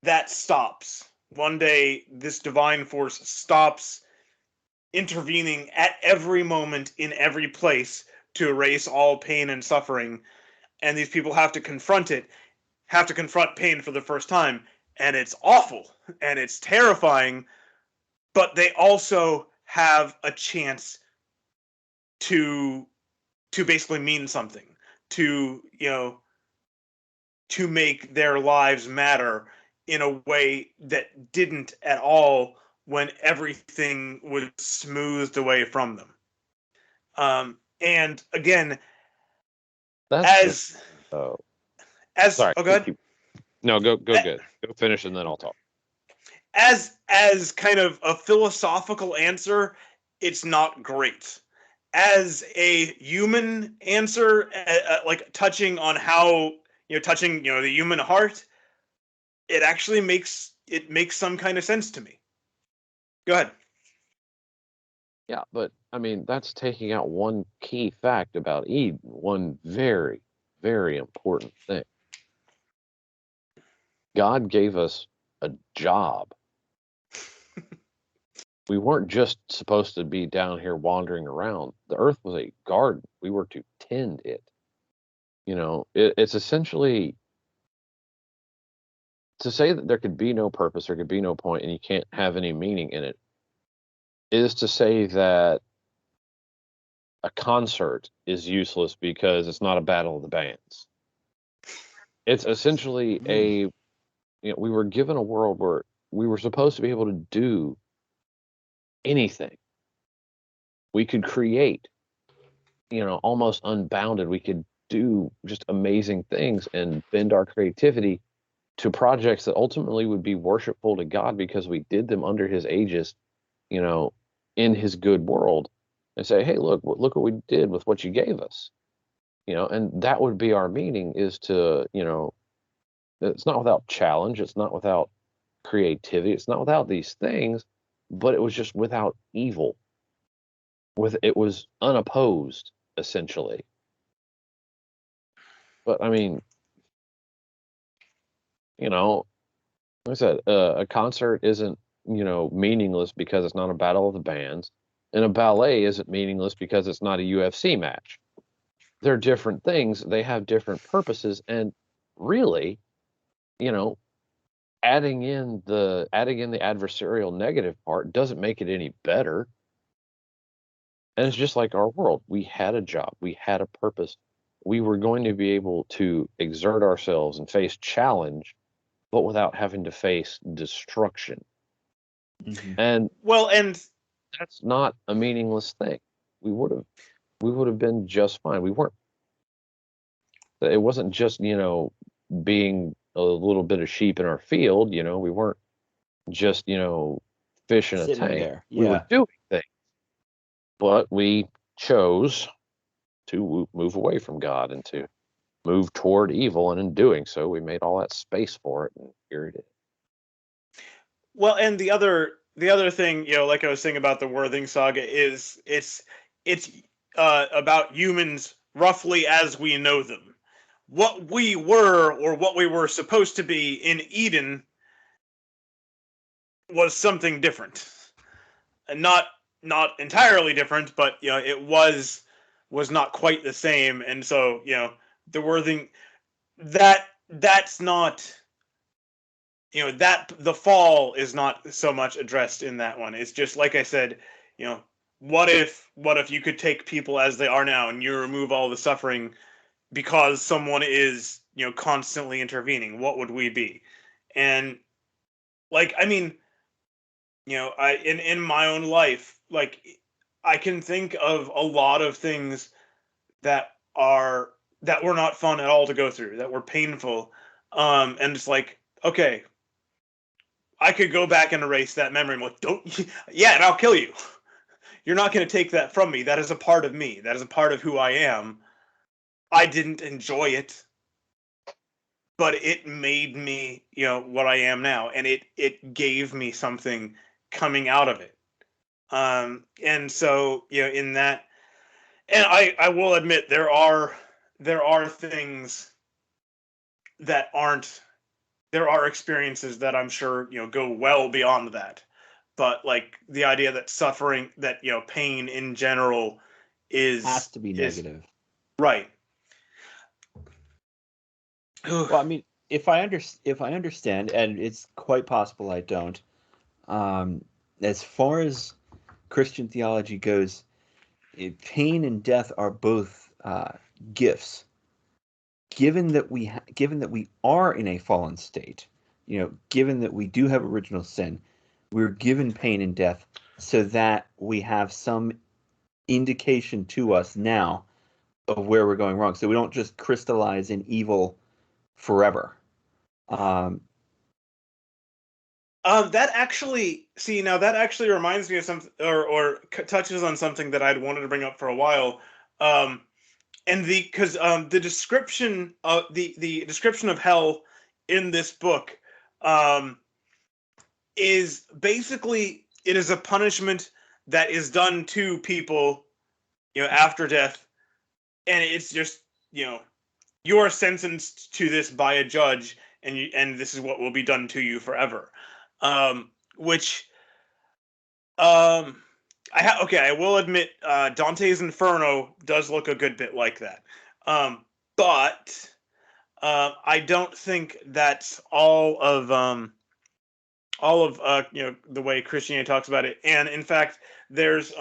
that stops. One day this divine force stops intervening at every moment in every place to erase all pain and suffering, and these people have to confront it, have to confront pain for the first time, and it's awful and it's terrifying, but they also have a chance to basically mean something, to to make their lives matter in a way that didn't at all when everything was smoothed away from them. And again, That's the as oh as sorry. oh god, No, go good. Go finish and then I'll talk. as kind of a philosophical answer, it's not great. As a human answer, like touching on how touching the human heart, it actually makes some kind of sense to me. Go ahead. Yeah, but I mean, that's taking out one key fact about Eden, one very, very important thing. God gave us a job. We weren't just supposed to be down here wandering around. The earth was a garden. We were to tend it. It's essentially to say that there could be no purpose, there could be no point, and you can't have any meaning in it, is to say that a concert is useless because it's not a battle of the bands. It's essentially we were given a world where we were supposed to be able to do anything. We could create, almost unbounded. We could do just amazing things and bend our creativity to projects that ultimately would be worshipful to God because we did them under his aegis, in his good world, and say, hey, look what we did with what you gave us. And that would be our meaning, is to, it's not without challenge, it's not without creativity, it's not without these things, but it was just without evil. It was unopposed, essentially. But I mean, like I said, a concert isn't, meaningless because it's not a battle of the bands, and a ballet isn't meaningless because it's not a UFC match. They're different things. They have different purposes, and really, you know, adding in the adversarial negative part doesn't make it any better. And it's just like our world. We had a job, we had a purpose. We were going to be able to exert ourselves and face challenge, but without having to face destruction. Mm-hmm. And Well, and that's not a meaningless thing. We would have been just fine. We weren't. It wasn't just, being a little bit of sheep in our field. We weren't just, fish in a Sitting tank. there, We were yeah. doing things, but we chose to move away from God and to move toward evil, and in doing so, we made all that space for it, and here it is. well, and the other thing, like I was saying about the Worthing saga, is it's about humans roughly as we know them. What we were, or what we were supposed to be in Eden, was something different, and not entirely different, but it was not quite the same. And so the Worthing, that's not, that the fall is not so much addressed in that one. It's just like I said, what if you could take people as they are now and you remove all the suffering because someone is constantly intervening? What would we be? And like, I mean, I in my own life, like, I can think of a lot of things that are that were not fun at all to go through, that were painful. And it's like, okay, I could go back and erase that memory. I'm like, don't, yeah, and I'll kill you. You're not going to take that from me. That is a part of me. That is a part of who I am. I didn't enjoy it, but it made me, what I am now, and it gave me something coming out of it. And so, in that, and I will admit there are things that aren't, there are experiences that I'm sure, go well beyond that. But like the idea that suffering, that, pain in general Has to be is negative. right. Well, I mean, if I understand, and it's quite possible I don't, as far as Christian theology goes, pain and death are both gifts. Given that we are in a fallen state, given that we do have original sin, we're given pain and death so that we have some indication to us now of where we're going wrong. So we don't just crystallize in evil forever. That actually, that actually reminds me of something, or touches on something that I'd wanted to bring up for a while. And because the description of the description of hell in this book is basically, it is a punishment that is done to people, after death, and it's just, you are sentenced to this by a judge, and this is what will be done to you forever. Which I will admit, Dante's Inferno does look a good bit like that. But I don't think that's all of the way Christianity talks about it. And in fact, there's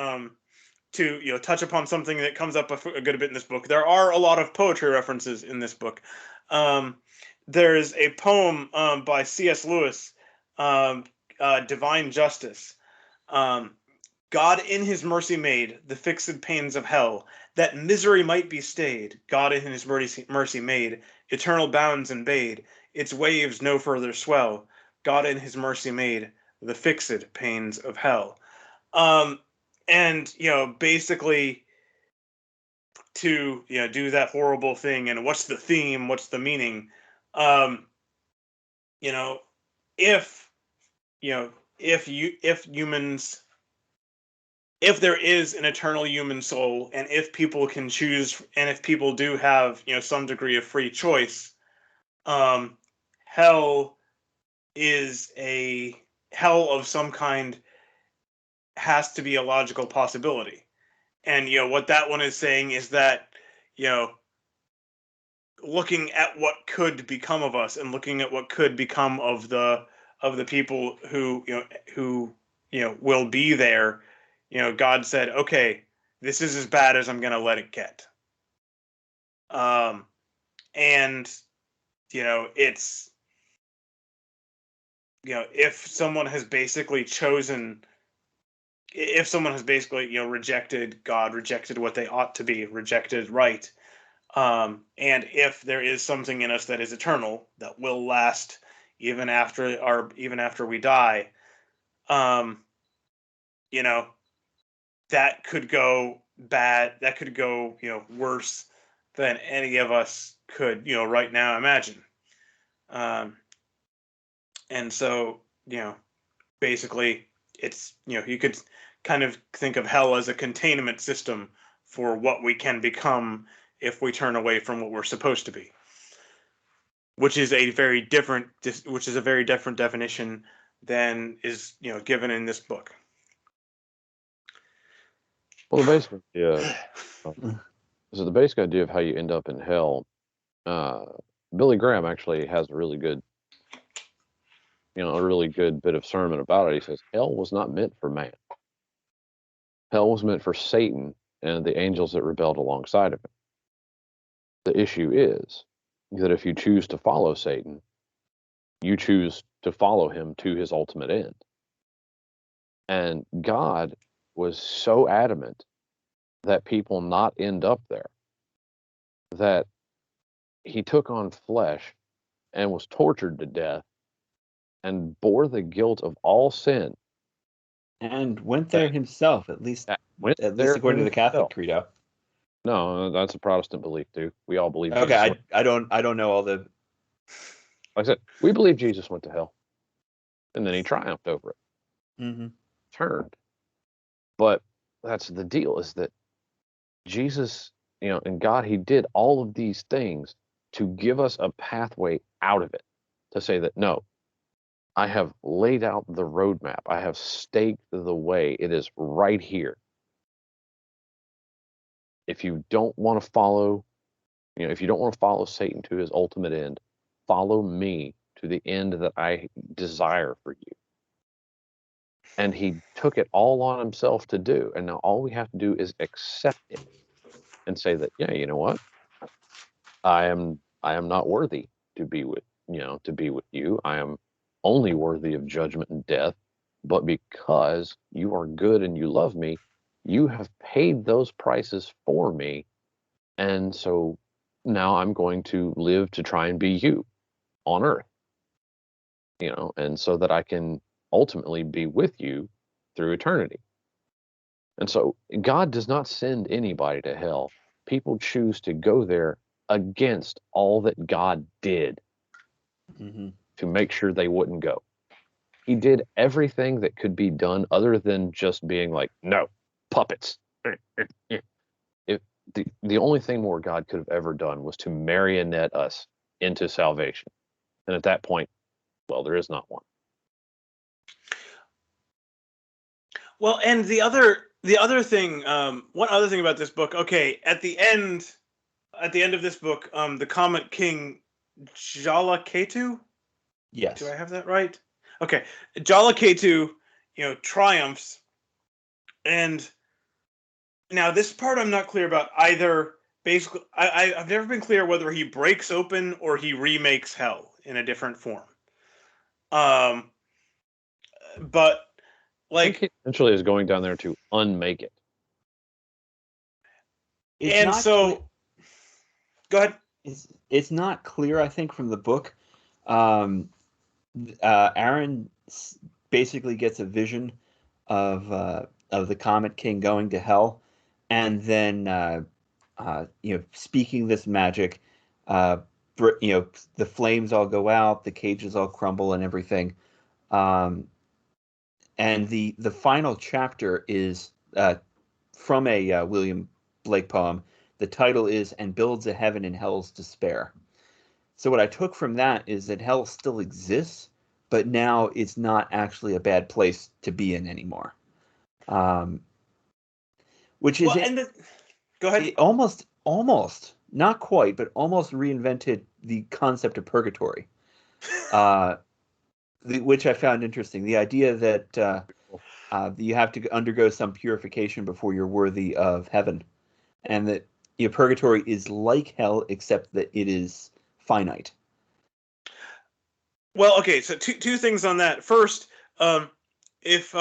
to touch upon something that comes up a good bit in this book. There are a lot of poetry references in this book. There's a poem by C.S. Lewis, Divine Justice. God in his mercy made the fixed pains of hell, that misery might be stayed. God in his mercy made eternal bounds and bade its waves no further swell. God in his mercy made the fixed pains of hell. And basically to do that horrible thing. And what's the theme? What's the meaning? If humans, if there is an eternal human soul, and if people can choose, and if people do have some degree of free choice, hell is a hell of some kind, has to be a logical possibility. And what that one is saying is that looking at what could become of us, and looking at what could become of the people who will be there, God said, okay, this is as bad as I'm going to let it get. And it's if someone has basically rejected God, rejected what they ought to be, rejected right, and if there is something in us that is eternal, that will last even after we die, that could go bad. That could go worse than any of us could right now imagine. And so basically, it's you could kind of think of hell as a containment system for what we can become if we turn away from what we're supposed to be, which is a very different definition than is given in this book. Well, the basic idea, the basic idea of how you end up in hell. Billy Graham actually has a really good bit of sermon about it. He says hell was not meant for man. Hell was meant for Satan and the angels that rebelled alongside of him. The issue is that if you choose to follow Satan, you choose to follow him to his ultimate end. And God was so adamant that people not end up there, that he took on flesh and was tortured to death and bore the guilt of all sin. And went there himself, at least Went there according to the Catholic himself. credo. No, that's a Protestant belief too. We all believe. Okay, Jesus I don't know all the. Like I said, we believe Jesus went to hell, and then he triumphed over it, Mm-hmm. turned. But that's the deal: is that Jesus, and God, he did all of these things to give us a pathway out of it, to say that no, I have laid out the roadmap. I have staked the way. It is right here. If you don't want to follow, if you don't want to follow Satan to his ultimate end, follow me to the end that I desire for you. And he took it all on himself to do. And now all we have to do is accept it and say that, yeah, you know what? I am not worthy to be with, to be with you. I am only worthy of judgment and death. But because you are good and you love me, you have paid those prices for me. And so now I'm going to live to try and be you on earth, and so that I can ultimately be with you through eternity. And so God does not send anybody to hell. People choose to go there against all that God did Mm-hmm. to make sure they wouldn't go. He did everything that could be done other than just being like, no, puppets. If the only thing more God could have ever done was to marionette us into salvation. And at that point, well, there is not one. Well, and the other thing, one other thing about this book. Okay, at the end of this book, the Comet King Jala Ketu. Yes. Do I have that right? Okay, Jala Ketu, triumphs, and now this part I'm not clear about either. Basically, I've never been clear whether he breaks open or he remakes hell in a different form. But I think he essentially is going down there to unmake it. It's and not so, go ahead. It's not clear, I think, from the book. Aaron basically gets a vision of the Comet King going to hell, and then speaking this magic, the flames all go out, the cages all crumble, and everything. And the final chapter is from a William Blake poem. The title is "And Builds a Heaven in Hell's Despair." So what I took from that is that hell still exists, but now it's not actually a bad place to be in anymore. Which is Go ahead. It almost not quite, but almost reinvented the concept of purgatory, which I found interesting. The idea that you have to undergo some purification before you're worthy of heaven, and that purgatory is like hell, except that it is finite. Well, okay, so two things on that. First, if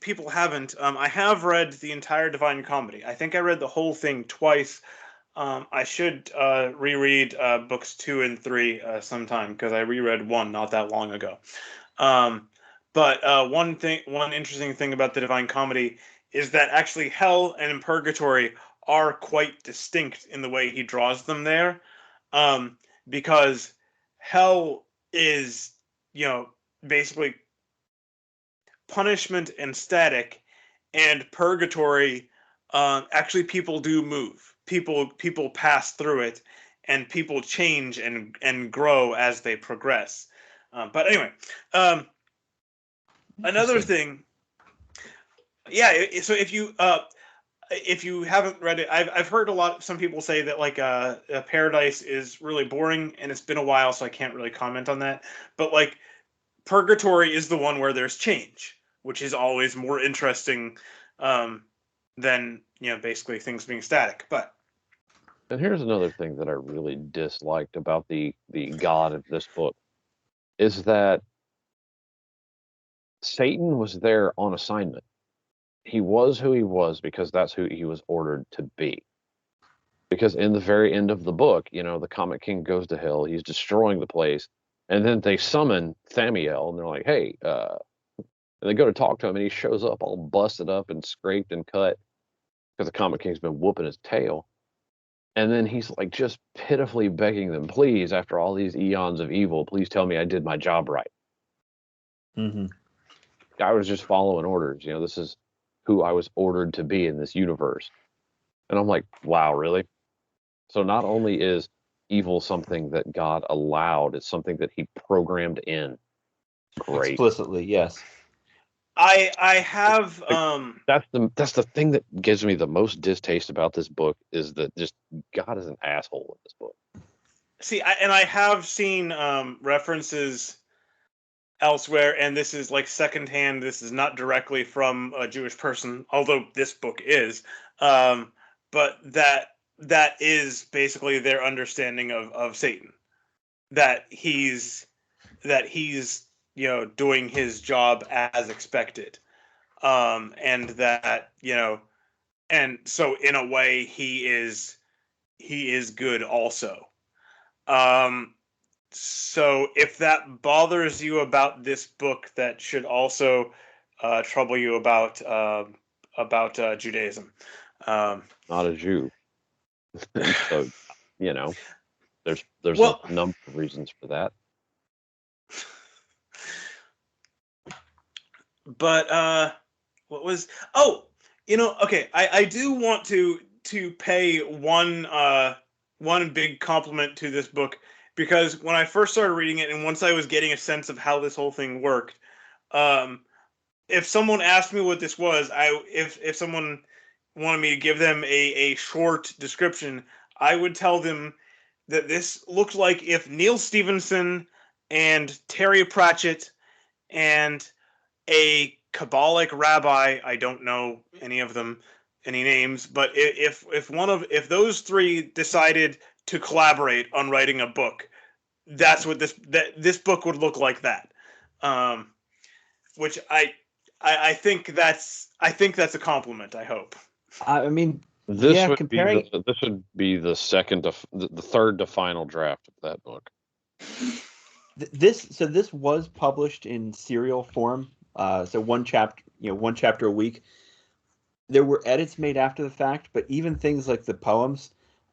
people haven't, I have read the entire Divine Comedy. I think I read the whole thing twice. I should reread books 2 and 3 sometime, because I reread 1 not that long ago. But one interesting thing about the Divine Comedy is that actually hell and purgatory are quite distinct in the way he draws them there, because hell is, basically punishment and static, and purgatory, actually people do move. People pass through it, and people change and grow as they progress. But anyway, another thing, yeah. So if you haven't read it, I've heard some people say that like Paradise is really boring, and it's been a while, so I can't really comment on that. But like Purgatory is the one where there's change, which is always more interesting than basically things being static. But And here's another thing that I really disliked about the God of this book is that Satan was there on assignment. He was who he was because that's who he was ordered to be. Because in the very end of the book, the Comet King goes to hell. He's destroying the place. And then they summon Thamiel, and they're like, hey, and they go to talk to him, and he shows up all busted up and scraped and cut because the Comet King's been whooping his tail. And then he's like just pitifully begging them, please, after all these eons of evil, please tell me I did my job right. Mm-hmm. I was just following orders. This is who I was ordered to be in this universe. And I'm like, wow, really? So not only is evil something that God allowed, it's something that he programmed in. Great. Explicitly, yes. I have That's the thing that gives me the most distaste about this book is that just God is an asshole in this book. see, I have seen references elsewhere, and this is like secondhand. This is not directly from a Jewish person, although this book is. But that is basically their understanding of Satan. That he's doing his job as expected, and that and so in a way he is good also. So if that bothers you about this book, that should also trouble you about Judaism. Not a Jew. So, there's Well, a number of reasons for that. but what was? Oh, okay. I do want to pay one big compliment to this book, because when I first started reading it, and once I was getting a sense of how this whole thing worked, if someone asked me what this was, if someone wanted me to give them a short description, I would tell them that this looked like if Neil Stephenson and Terry Pratchett and a Kabbalic rabbi, I don't know any of them, any names, but if those three decided to collaborate on writing a book, that's what this book would look like. That, which I think that's a compliment. I hope. I mean, This yeah, would comparing this would be the third to final draft of that book. this was published in serial form. So one chapter a week. There were edits made after the fact, but even things like the poems,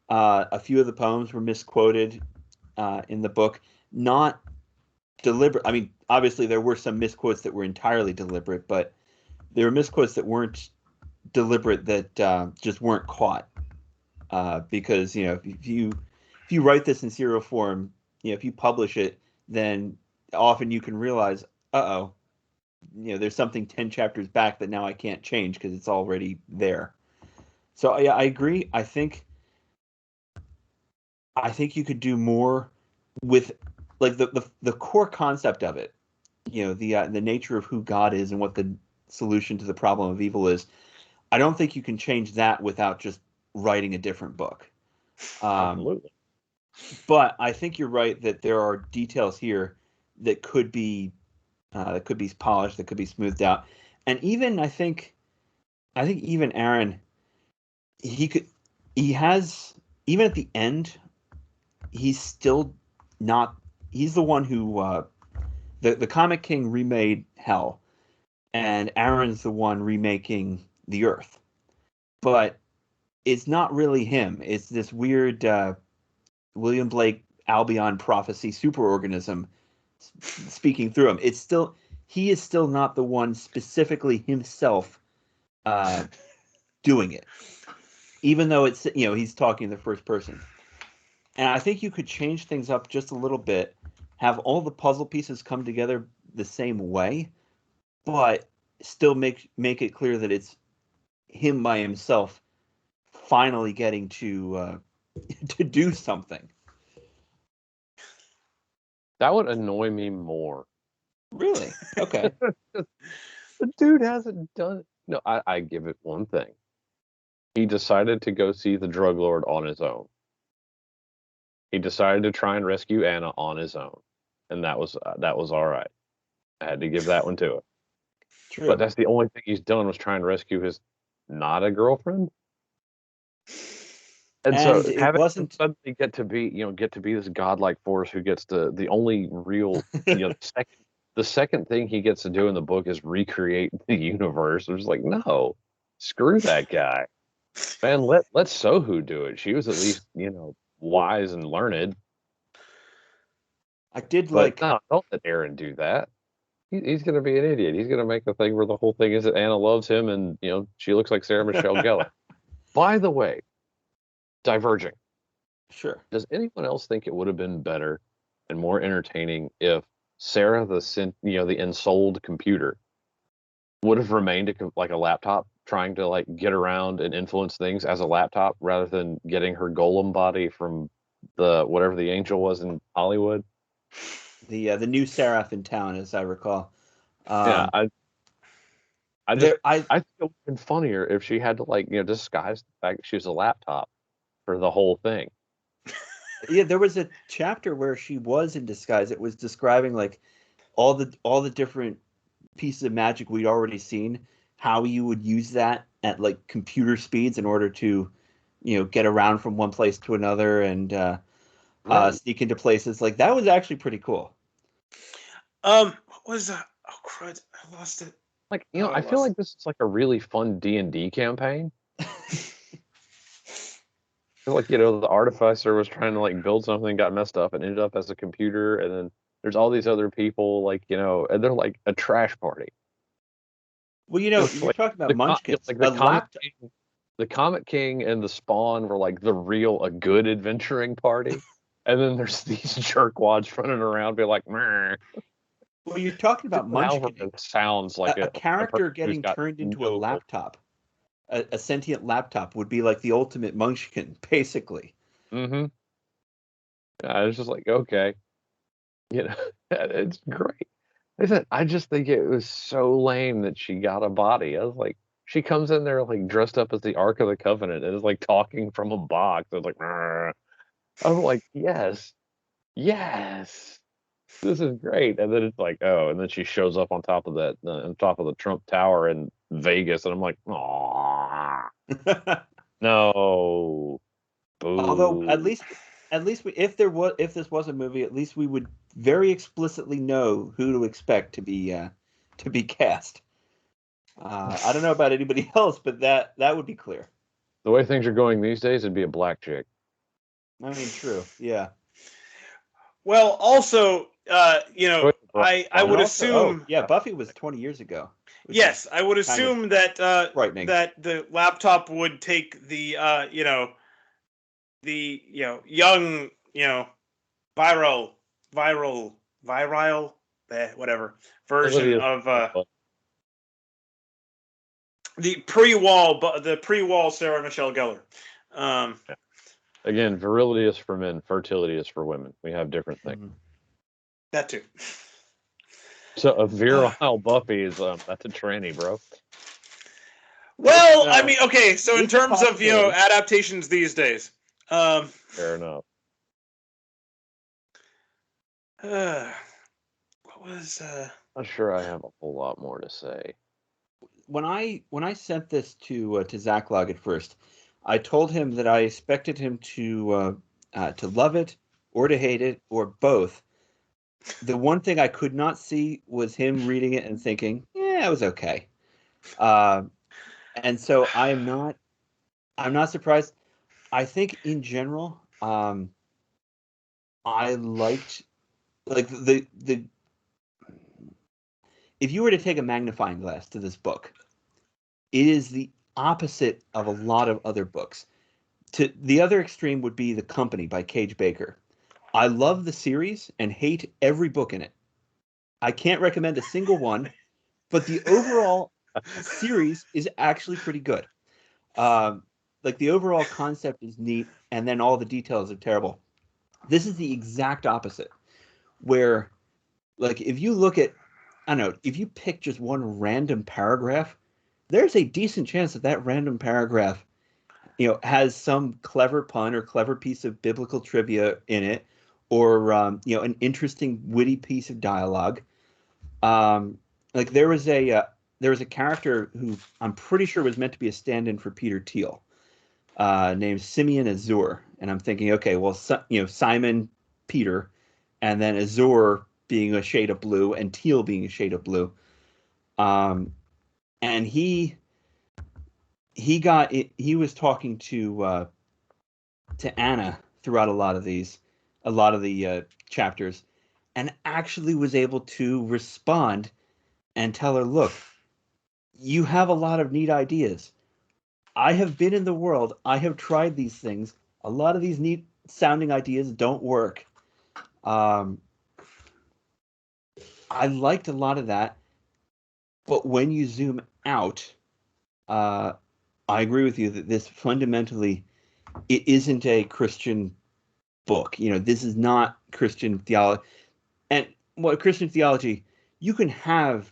a few of the poems were misquoted in the book. Not deliberate. I mean, obviously there were some misquotes that were entirely deliberate, but there were misquotes that weren't deliberate, that just weren't caught. Because if you write this in serial form, if you publish it, then often you can realize, there's something 10 chapters back that now I can't change because it's already there. So yeah, I agree. I think you could do more with like the core concept of it. The nature of who God is and what the solution to the problem of evil is. I don't think you can change that without just writing a different book. Absolutely. But I think you're right that there are details here that could be polished, that could be smoothed out, and even I think even Aaron, he has, even at the end, he's still not. He's the one who the Comet King remade hell, and Aaron's the one remaking the earth, but it's not really him. It's this weird William Blake Albion prophecy superorganism speaking through him. He is still not the one specifically himself doing it, even though it's he's talking in the first person. And I think you could change things up just a little bit, have all the puzzle pieces come together the same way, but still make it clear that it's him by himself finally getting to to do something. That would annoy me more. Really? Okay. The dude hasn't done it. No, I give it one thing. He decided to go see the drug lord on his own. He decided to try and rescue Anna on his own, and that was all right. I had to give that one to him. True. But that's the only thing he's done, was try and rescue his not a girlfriend. And so And it having him wasn't. suddenly get to be this godlike force who gets the only real, the second thing he gets to do in the book is recreate the universe. It was like, no, screw that guy. Man, let Sohu do it. She was at least, wise and learned. I did But like. no, don't let Aaron do that. He's going to be an idiot. He's going to make the thing where the whole thing is that Anna loves him and, she looks like Sarah Michelle Gellar. By the way, diverging. Sure. Does anyone else think it would have been better and more entertaining if Sarah, the ensouled computer, would have remained like a laptop, trying to like get around and influence things as a laptop, rather than getting her golem body from the whatever the angel was in Hollywood? The new Seraph in town, as I recall. Yeah, I There, I think it would have been funnier if she had to disguise the fact that she was a laptop for the whole thing. Yeah, there was a chapter where she was in disguise. It was describing like all the different pieces of magic we'd already seen, how you would use that at like computer speeds in order to, get around from one place to another and Right. sneak into places. Like that was actually pretty cool. What was that? Oh crud! I lost it. Like, Oh, I feel like this is like a really fun D&D campaign. Like, the artificer was trying to like build something, got messed up, and ended up as a computer. And then there's all these other people, and they're like a trash party. Well, It's you're like talking about munchkins. like A laptop. The Comet King and the Spawn were like a good adventuring party. And then there's these jerkwads running around, be like, meh. Well, you're talking about munchkin. It sounds like A a character person who's getting got turned into a no. laptop. A sentient laptop would be like the ultimate munchkin, basically. Mm-hmm. Yeah, it's just like, okay. It's great. I just think it was so lame that she got a body. I was like, she comes in there like dressed up as the Ark of the Covenant and is like talking from a box. I was like, "Rrr." I'm like, yes, yes, this is great. And then it's like, oh, and then she shows up on top of on top of the Trump Tower in Vegas, and I'm like, oh, no, Although boo. at least if this was a movie, at least we would very explicitly know who to expect to be cast. I don't know about anybody else, but that would be clear. The way things are going these days, it'd be a black chick. I mean, true, yeah. Well, also, I would Also, assume. yeah, Buffy was 20 years ago. Yes, I would kind of assume that frightening. that the laptop would take the young viral whatever version of the pre-wall Sarah Michelle Gellar. Again, virility is for men, fertility is for women. We have different things. Mhm. That too. So a virile Buffy is that's a tranny, bro. Well, No, I mean, okay. So in it's a terms of possibility. adaptations these days, Fair enough. what was Not sure I have a whole lot more to say. When I sent this to Zach Log at first, I told him that I expected him to love it or to hate it or both. The one thing I could not see was him reading it and thinking, "Yeah, it was okay." And so I'm not surprised. I think in general, I liked like the if you were to take a magnifying glass to this book, it is the opposite of a lot of other books. To the other extreme would be The Company by Cage Baker. I love the series and hate every book in it. I can't recommend a single one, but the overall series is actually pretty good. Like the overall concept is neat, and then all the details are terrible. This is the exact opposite, where like if you look at, I don't know, if you pick just one random paragraph, there's a decent chance that that random paragraph, has some clever pun or clever piece of biblical trivia in it, or an interesting, witty piece of dialogue. Like there was a character who I'm pretty sure was meant to be a stand-in for Peter Thiel, named Simeon Azur, and I'm thinking, okay, well, Simon Peter, and then Azur being a shade of blue, and teal being a shade of blue. And he was talking to Anna throughout a lot of the chapters, and actually was able to respond and tell her, look, you have a lot of neat ideas. I have been in the world. I have tried these things. A lot of these neat sounding ideas don't work. I liked a lot of that, but when you zoom out, I agree with you that this fundamentally, it isn't a Christian book. This is not Christian theology. And what Christian theology, you can have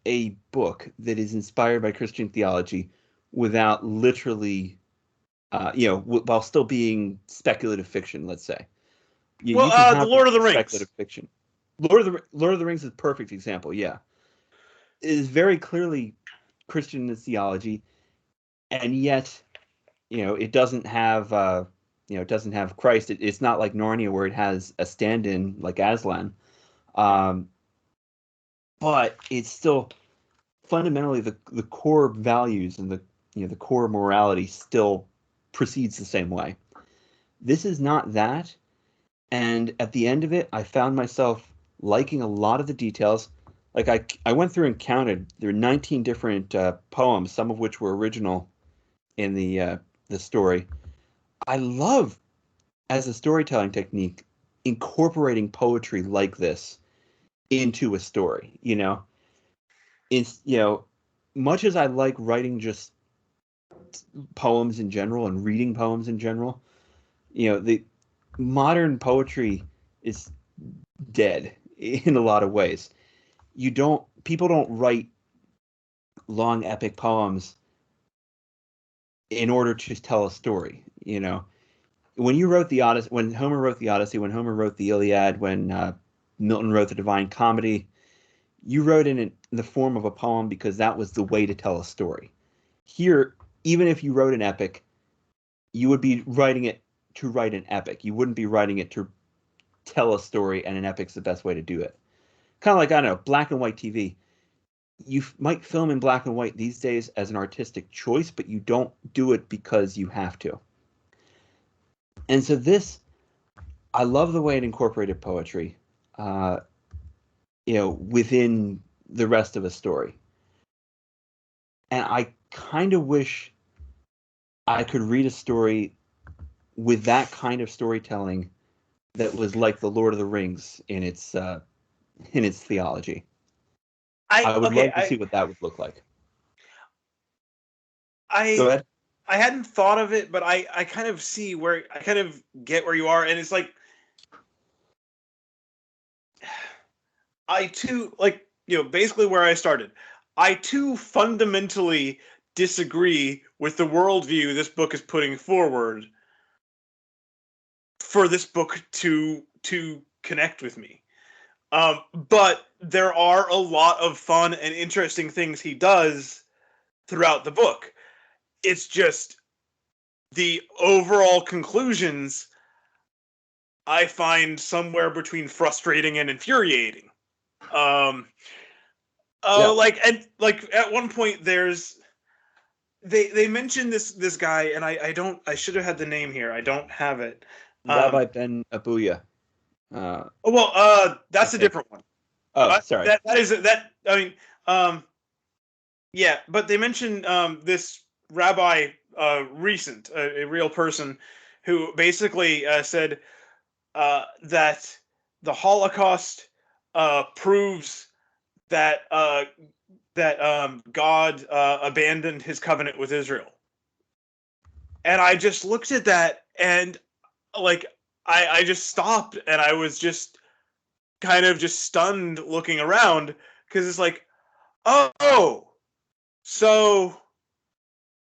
a book that is inspired by Christian theology without literally, while still being speculative fiction, let's say. You can have The Lord of the Rings. Speculative fiction. Lord of the Rings is a perfect example. Yeah, it is very clearly Christian theology, and yet, it doesn't have, it doesn't have Christ. It's not like Narnia where it has a stand-in like Aslan, but it's still fundamentally the core values and the core morality still proceeds the same way. This is not that, and at the end of it, I found myself liking a lot of the details. Like I went through and counted. There are 19 different poems, some of which were original in the story. I love, as a storytelling technique, incorporating poetry like this into a story. It's much as I like writing just poems in general and reading poems in general, the modern poetry is dead in a lot of ways. People don't write long epic poems in order to tell a story. When you wrote the Odyssey, when Homer wrote the Odyssey, when Homer wrote the Iliad, when Milton wrote the Divine Comedy, you wrote in the form of a poem because that was the way to tell a story. Here, even if you wrote an epic, you would be writing it to write an epic. You wouldn't be writing it to tell a story, and an epic's the best way to do it. Kind of like, I don't know, black and white TV. You might film in black and white these days as an artistic choice, but you don't do it because you have to. And so I love the way it incorporated poetry, within the rest of a story. And I kind of wish I could read a story with that kind of storytelling that was like the Lord of the Rings in its theology. I would love to see what that would look like. Go ahead. I hadn't thought of it, but I kind of see where I kind of get where you are, and it's like I too, like, basically where I started. I too fundamentally disagree with the worldview this book is putting forward for this book to connect with me. But there are a lot of fun and interesting things he does throughout the book. It's just the overall conclusions I find somewhere between frustrating and infuriating. Like at one point they mentioned this guy, and I should have had the name here. I don't have it. Rabbi Ben Abuya. That's a different one. Oh, sorry. Yeah, but they mentioned this rabbi, recent, a real person, who basically said that the Holocaust proves that God abandoned his covenant with Israel. And I just looked at that, and like I just stopped, and I was just kind of just stunned looking around, because it's like, oh, so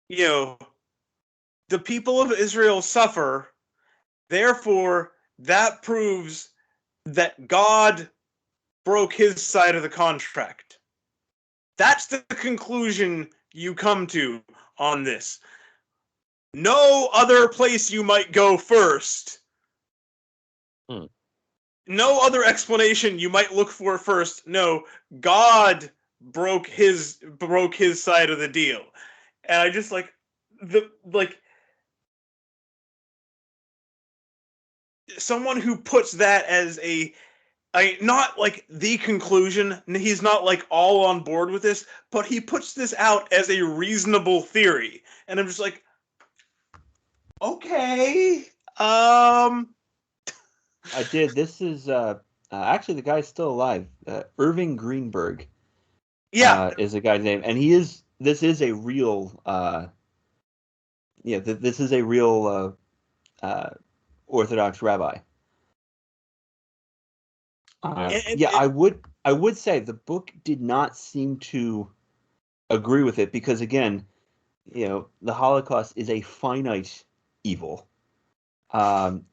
the people of Israel suffer, therefore that proves that God broke his side of the contract. That's the conclusion you come to on this. no other place you might go first. No other explanation you might look for first. No, God broke his side of the deal. And I just someone who puts that as not like the conclusion. He's not like all on board with this, but he puts this out as a reasonable theory. And I'm just like, okay. I did. This is actually the guy's still alive. Irving Greenberg. Yeah. Is a guy's name, and this is a real. This is a real Orthodox rabbi. I would say the book did not seem to agree with it because, again, the Holocaust is a finite evil, and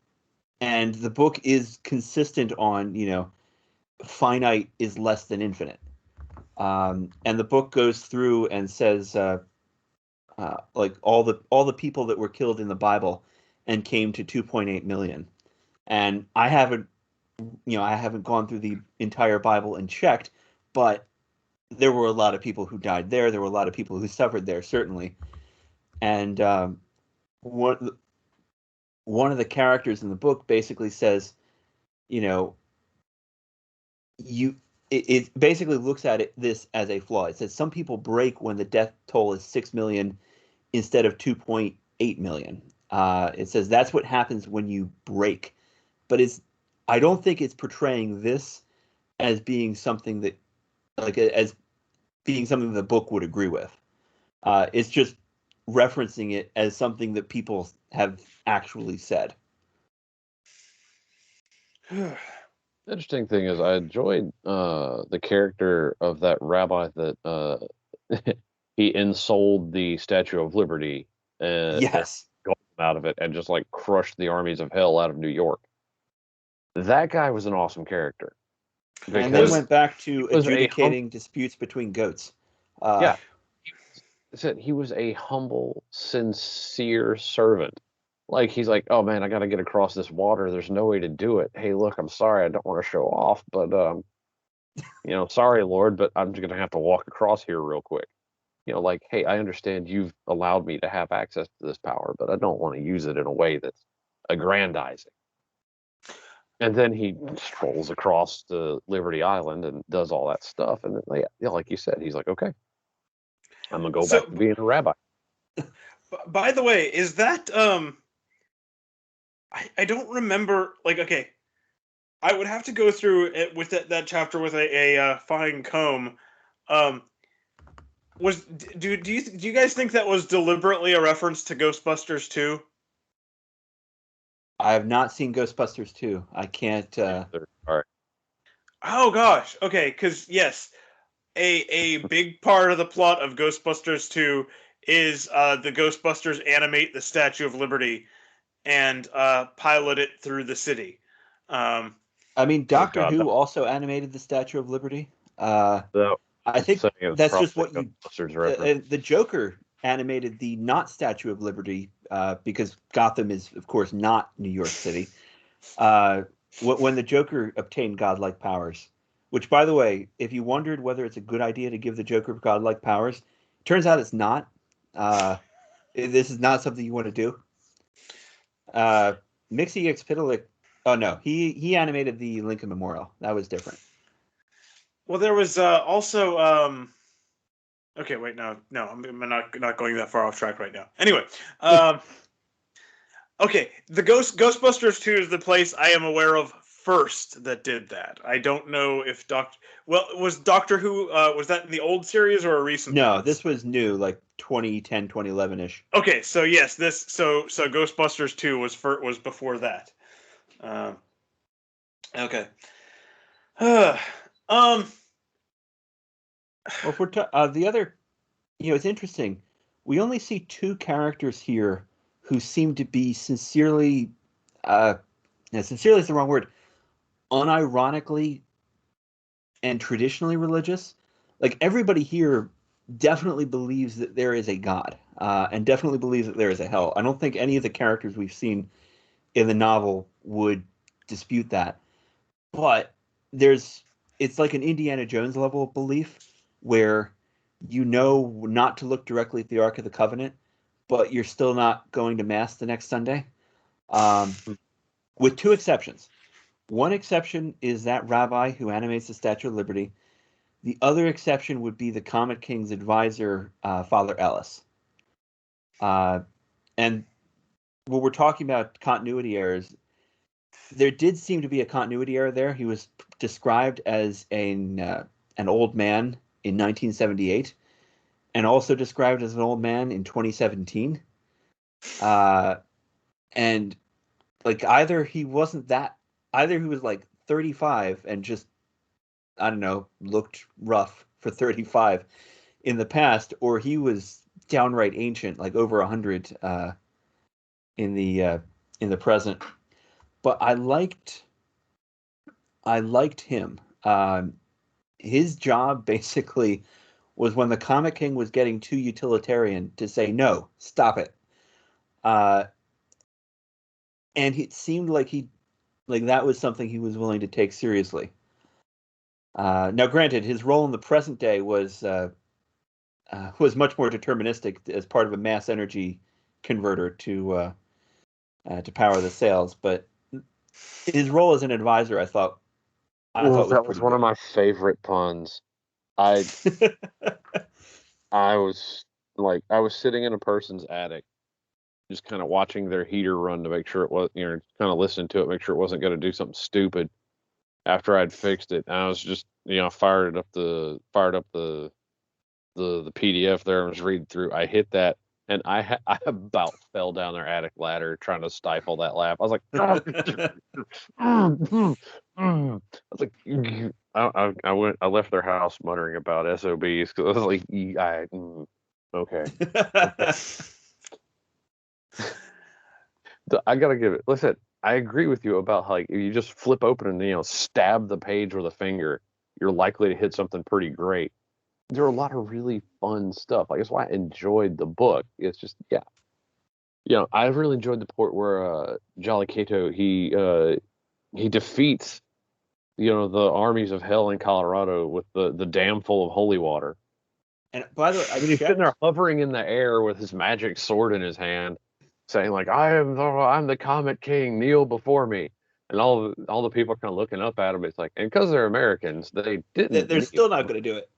the book is consistent on finite is less than infinite, and the book goes through and says like all the people that were killed in the Bible and came to 2.8 million, and I haven't gone through the entire Bible and checked, but there were a lot of people who died there. There were a lot of people who suffered there, certainly. And one of the characters in the book basically says, it basically looks at this as a flaw. It says some people break when the death toll is 6 million instead of 2.8 million. It says that's what happens when you break. But I don't think it's portraying this as being something that, as being something the book would agree with. It's just referencing it as something that people have actually said. The interesting thing is I enjoyed the character of that rabbi that he ensouled the Statue of Liberty and yes, got out of it and just like crushed the armies of hell out of New York. That guy was an awesome character. And then went back to adjudicating disputes between goats. Yeah. He was a humble, sincere servant. Like, he's like, oh man, I got to get across this water. There's no way to do it. Hey, look, I'm sorry. I don't want to show off, but, sorry, Lord, but I'm just going to have to walk across here real quick. Like, hey, I understand you've allowed me to have access to this power, but I don't want to use it in a way that's aggrandizing. And then he strolls across to Liberty Island and does all that stuff. And then, like you said, he's like, okay, I'm going to go back to being a rabbi. By the way, is that, I don't remember, okay, I would have to go through it with that chapter with a fine comb. Do you guys think that was deliberately a reference to Ghostbusters 2? I have not seen Ghostbusters 2. I can't. All right. Oh gosh. Okay, because yes, a big part of the plot of Ghostbusters 2 is the Ghostbusters animate the Statue of Liberty and pilot it through the city. I mean, Doctor Who also animated the Statue of Liberty. I think that's just what the Joker animated the not Statue of Liberty because Gotham is, of course, not New York City. When the Joker obtained godlike powers, which, by the way, if you wondered whether it's a good idea to give the Joker godlike powers, it turns out it's not. This is not something you want to do. Mixie Xpidalic, oh no, he animated the Lincoln Memorial. That was different. Well, there was also okay, wait, no, I'm not going that far off track right now. Anyway, okay, the Ghostbusters 2 is the place I am aware of first that did that. I don't know if was Doctor Who was that in the old series or a recent? No, this was new, like 2010, 2011-ish. Okay, so yes, so Ghostbusters 2 was before that. Okay. Well, if we're the other, it's interesting. We only see two characters here who seem to be sincerely is the wrong word, unironically and traditionally religious. Like, everybody here definitely believes that there is a God. and definitely believes that there is a hell. I don't think any of the characters we've seen in the novel would dispute that. But it's like an Indiana Jones level of belief where you know not to look directly at the Ark of the Covenant, but you're still not going to Mass the next Sunday. With two exceptions. One exception is that rabbi who animates the Statue of Liberty. The other exception would be the Comet King's advisor, Father Ellis. And when we're talking about continuity errors, there did seem to be a continuity error there. He was described as an old man in 1978 and also described as an old man in 2017. And like either he was like 35 and just, I don't know, looked rough for 35 in the past, or he was downright ancient, like over 100 in the present. But I liked him. His job basically was when the Comet King was getting too utilitarian to say, no, stop it. And it seemed like that was something he was willing to take seriously. Now, granted, his role in the present day was much more deterministic as part of a mass energy converter to power the sails. But his role as an advisor, I thought that was one good. of my favorite puns. I was sitting in a person's attic, just kind of watching their heater run to make sure it was, kind of listening to it, make sure it wasn't going to do something stupid after I'd fixed it. And I was just, fired up the PDF there and was reading through. I hit that, and I about fell down their attic ladder trying to stifle that laugh. I was like, I was like, I left their house muttering about SOBs because I was like, okay. I gotta give it. Listen, I agree with you about like if you just flip open and stab the page with a finger, you're likely to hit something pretty great. There are a lot of really fun stuff. Like that's why I enjoyed the book. It's just I really enjoyed the part where Jolly Cato he defeats the armies of hell in Colorado with the dam full of holy water. And by the way, he's sitting there hovering in the air with his magic sword in his hand, saying like, I'm the Comet King, kneel before me. And all the people are kind of looking up at him. It's like, and because they're Americans, they didn't. They're still not going to do it.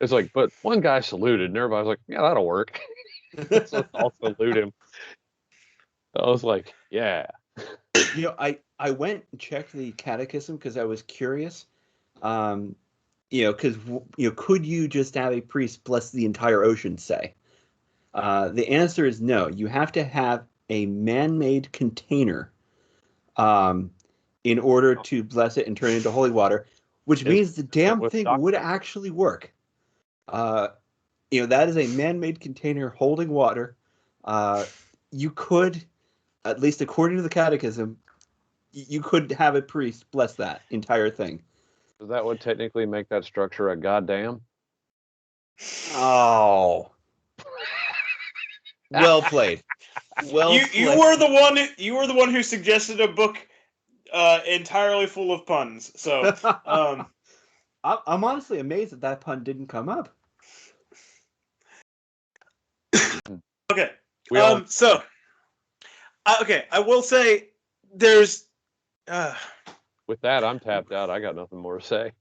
It's like, but one guy saluted, and everybody's like, yeah, that'll work. So I'll salute him. I was like, yeah. I went and checked the catechism because I was curious. Because could you just have a priest bless the entire ocean, say? The answer is no. You have to have a man-made container in order to bless it and turn it into holy water, which means the damn thing would actually work. That is a man-made container holding water. You could, at least according to the catechism, you could have a priest bless that entire thing. So that would technically make that structure a goddamn? Oh. Well played. You were the one who suggested a book entirely full of puns. So I'm honestly amazed that pun didn't come up. Okay. Okay, I will say there's with that, I'm tapped out. I got nothing more to say.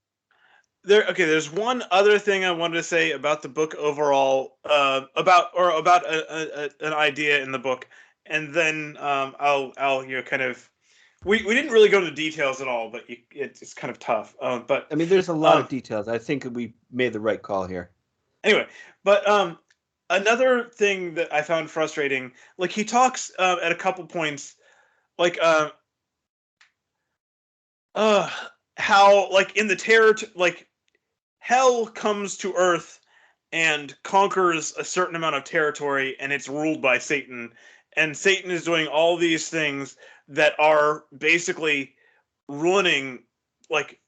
There's one other thing I wanted to say about the book overall, about an idea in the book, and then I'll kind of we didn't really go into details at all, but it's kind of tough. But I mean, there's a lot of details. I think we made the right call here. Anyway, but another thing that I found frustrating, like he talks at a couple points, like how like in the terror, like hell comes to Earth and conquers a certain amount of territory, and it's ruled by Satan. And Satan is doing all these things that are basically ruining, like,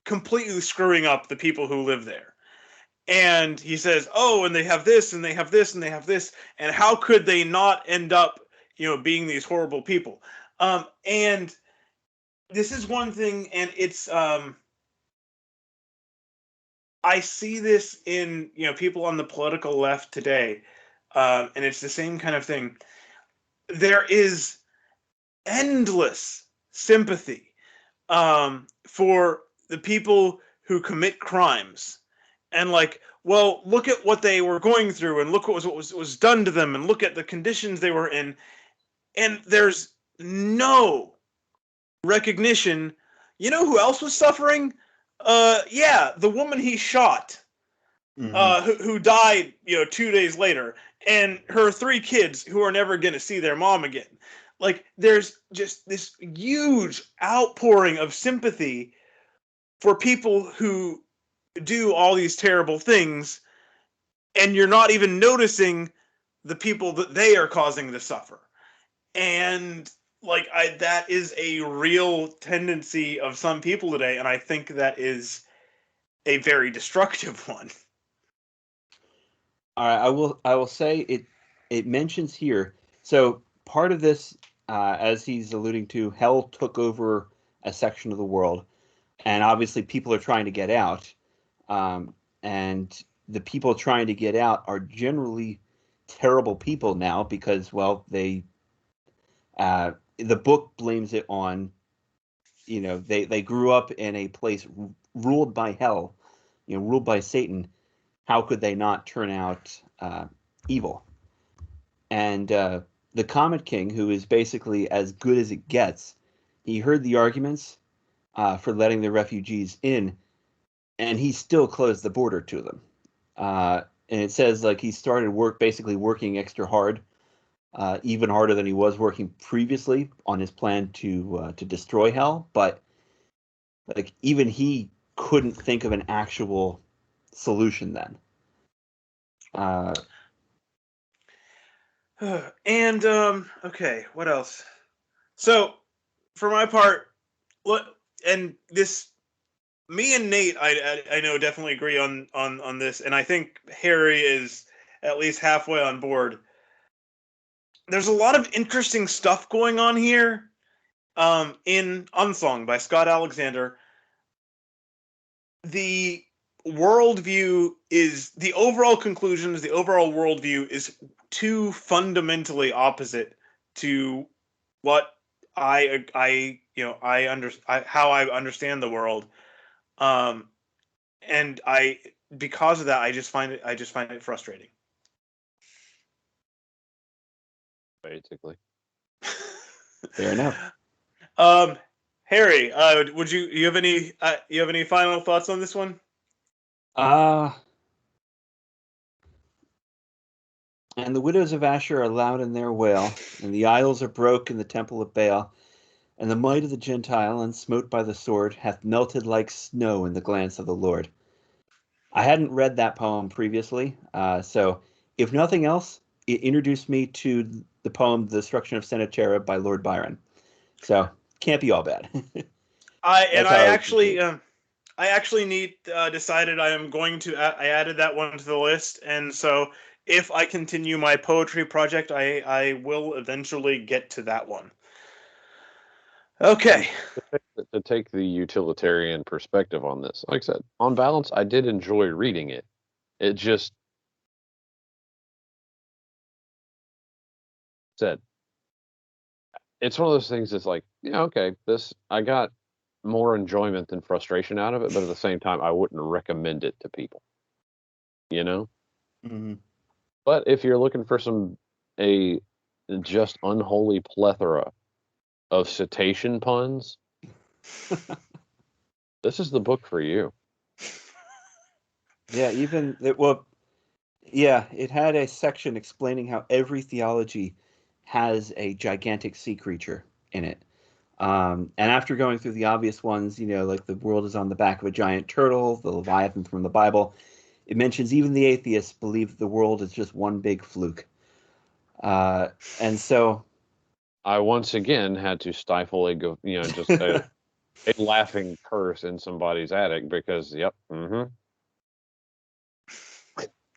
completely screwing up the people who live there. And he says, "Oh, and they have this, and they have this, and they have this, and how could they not end up, being these horrible people?" And this is one thing, and it's I see this in people on the political left today, and it's the same kind of thing. There is endless sympathy for the people who commit crimes, and like, well, look at what they were going through, and look what was done to them, and look at the conditions they were in, and there's no recognition. You know who else was suffering? Yeah, the woman he shot, who died, 2 days later, and her 3 kids who are never going to see their mom again. Like, there's just this huge outpouring of sympathy for people who do all these terrible things, and you're not even noticing the people that they are causing to suffer. And like, that is a real tendency of some people today, and I think that is a very destructive one. All right, I will say it mentions here. So part of this, as he's alluding to, hell took over a section of the world, and obviously people are trying to get out. And the people trying to get out are generally terrible people now because, well, the book blames it on, they grew up in a place ruled by hell, ruled by Satan. How could they not turn out evil? And the Comet King, who is basically as good as it gets, he heard the arguments for letting the refugees in, and he still closed the border to them. And it says like he started basically working extra hard, even harder than he was working previously on his plan to destroy hell. But like even he couldn't think of an actual solution then. And okay, what else? So, for my part, and this, me and Nate, I know definitely agree on this, and I think Harry is at least halfway on board. There's a lot of interesting stuff going on here, in Unsong by Scott Alexander. The the overall conclusions, the overall worldview is too fundamentally opposite to what how I understand the world, and because of that, I just find it frustrating. Basically. Fair enough. Harry, would you have any final thoughts on this one? And the widows of Asher are loud in their wail, and the idols are broke in the temple of Baal, and the might of the Gentile, unsmote by the sword, hath melted like snow in the glance of the Lord. I hadn't read that poem previously, so if nothing else, it introduced me to the poem "The Destruction of Sennacherib" by Lord Byron. So can't be all bad. I actually decided I am going to. I added that one to the list, and so if I continue my poetry project, I will eventually get to that one. Okay. To take the utilitarian perspective on this, like I said, on balance, I did enjoy reading it. It just said it's one of those things that's like, yeah, okay, this I got more enjoyment than frustration out of it, but at the same time, I wouldn't recommend it to people. Mm-hmm. But if you're looking for a just unholy plethora of cetacean puns, this is the book for you. Yeah, it had a section explaining how every theology has a gigantic sea creature in it. And after going through the obvious ones, like the world is on the back of a giant turtle, the Leviathan from the Bible, it mentions even the atheists believe that the world is just one big fluke. And so I once again had to stifle a laughing curse in somebody's attic because, yep,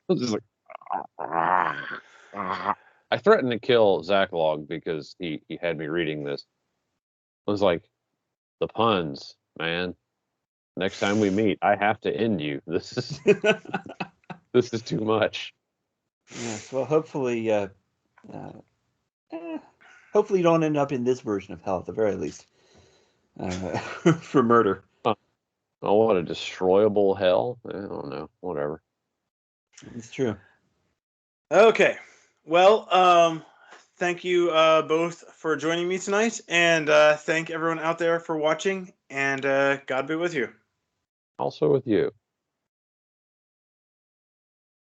was just like, I threatened to kill Zach Log because he had me reading this. I was like, the puns, man. Next time we meet, I have to end you. This is too much. Yes. Well, hopefully, hopefully you don't end up in this version of hell at the very least, for murder. Oh, what a destroyable hell! I don't know. Whatever. It's true. Okay. Well, thank you both for joining me tonight, and thank everyone out there for watching, and God be with you. Also with you.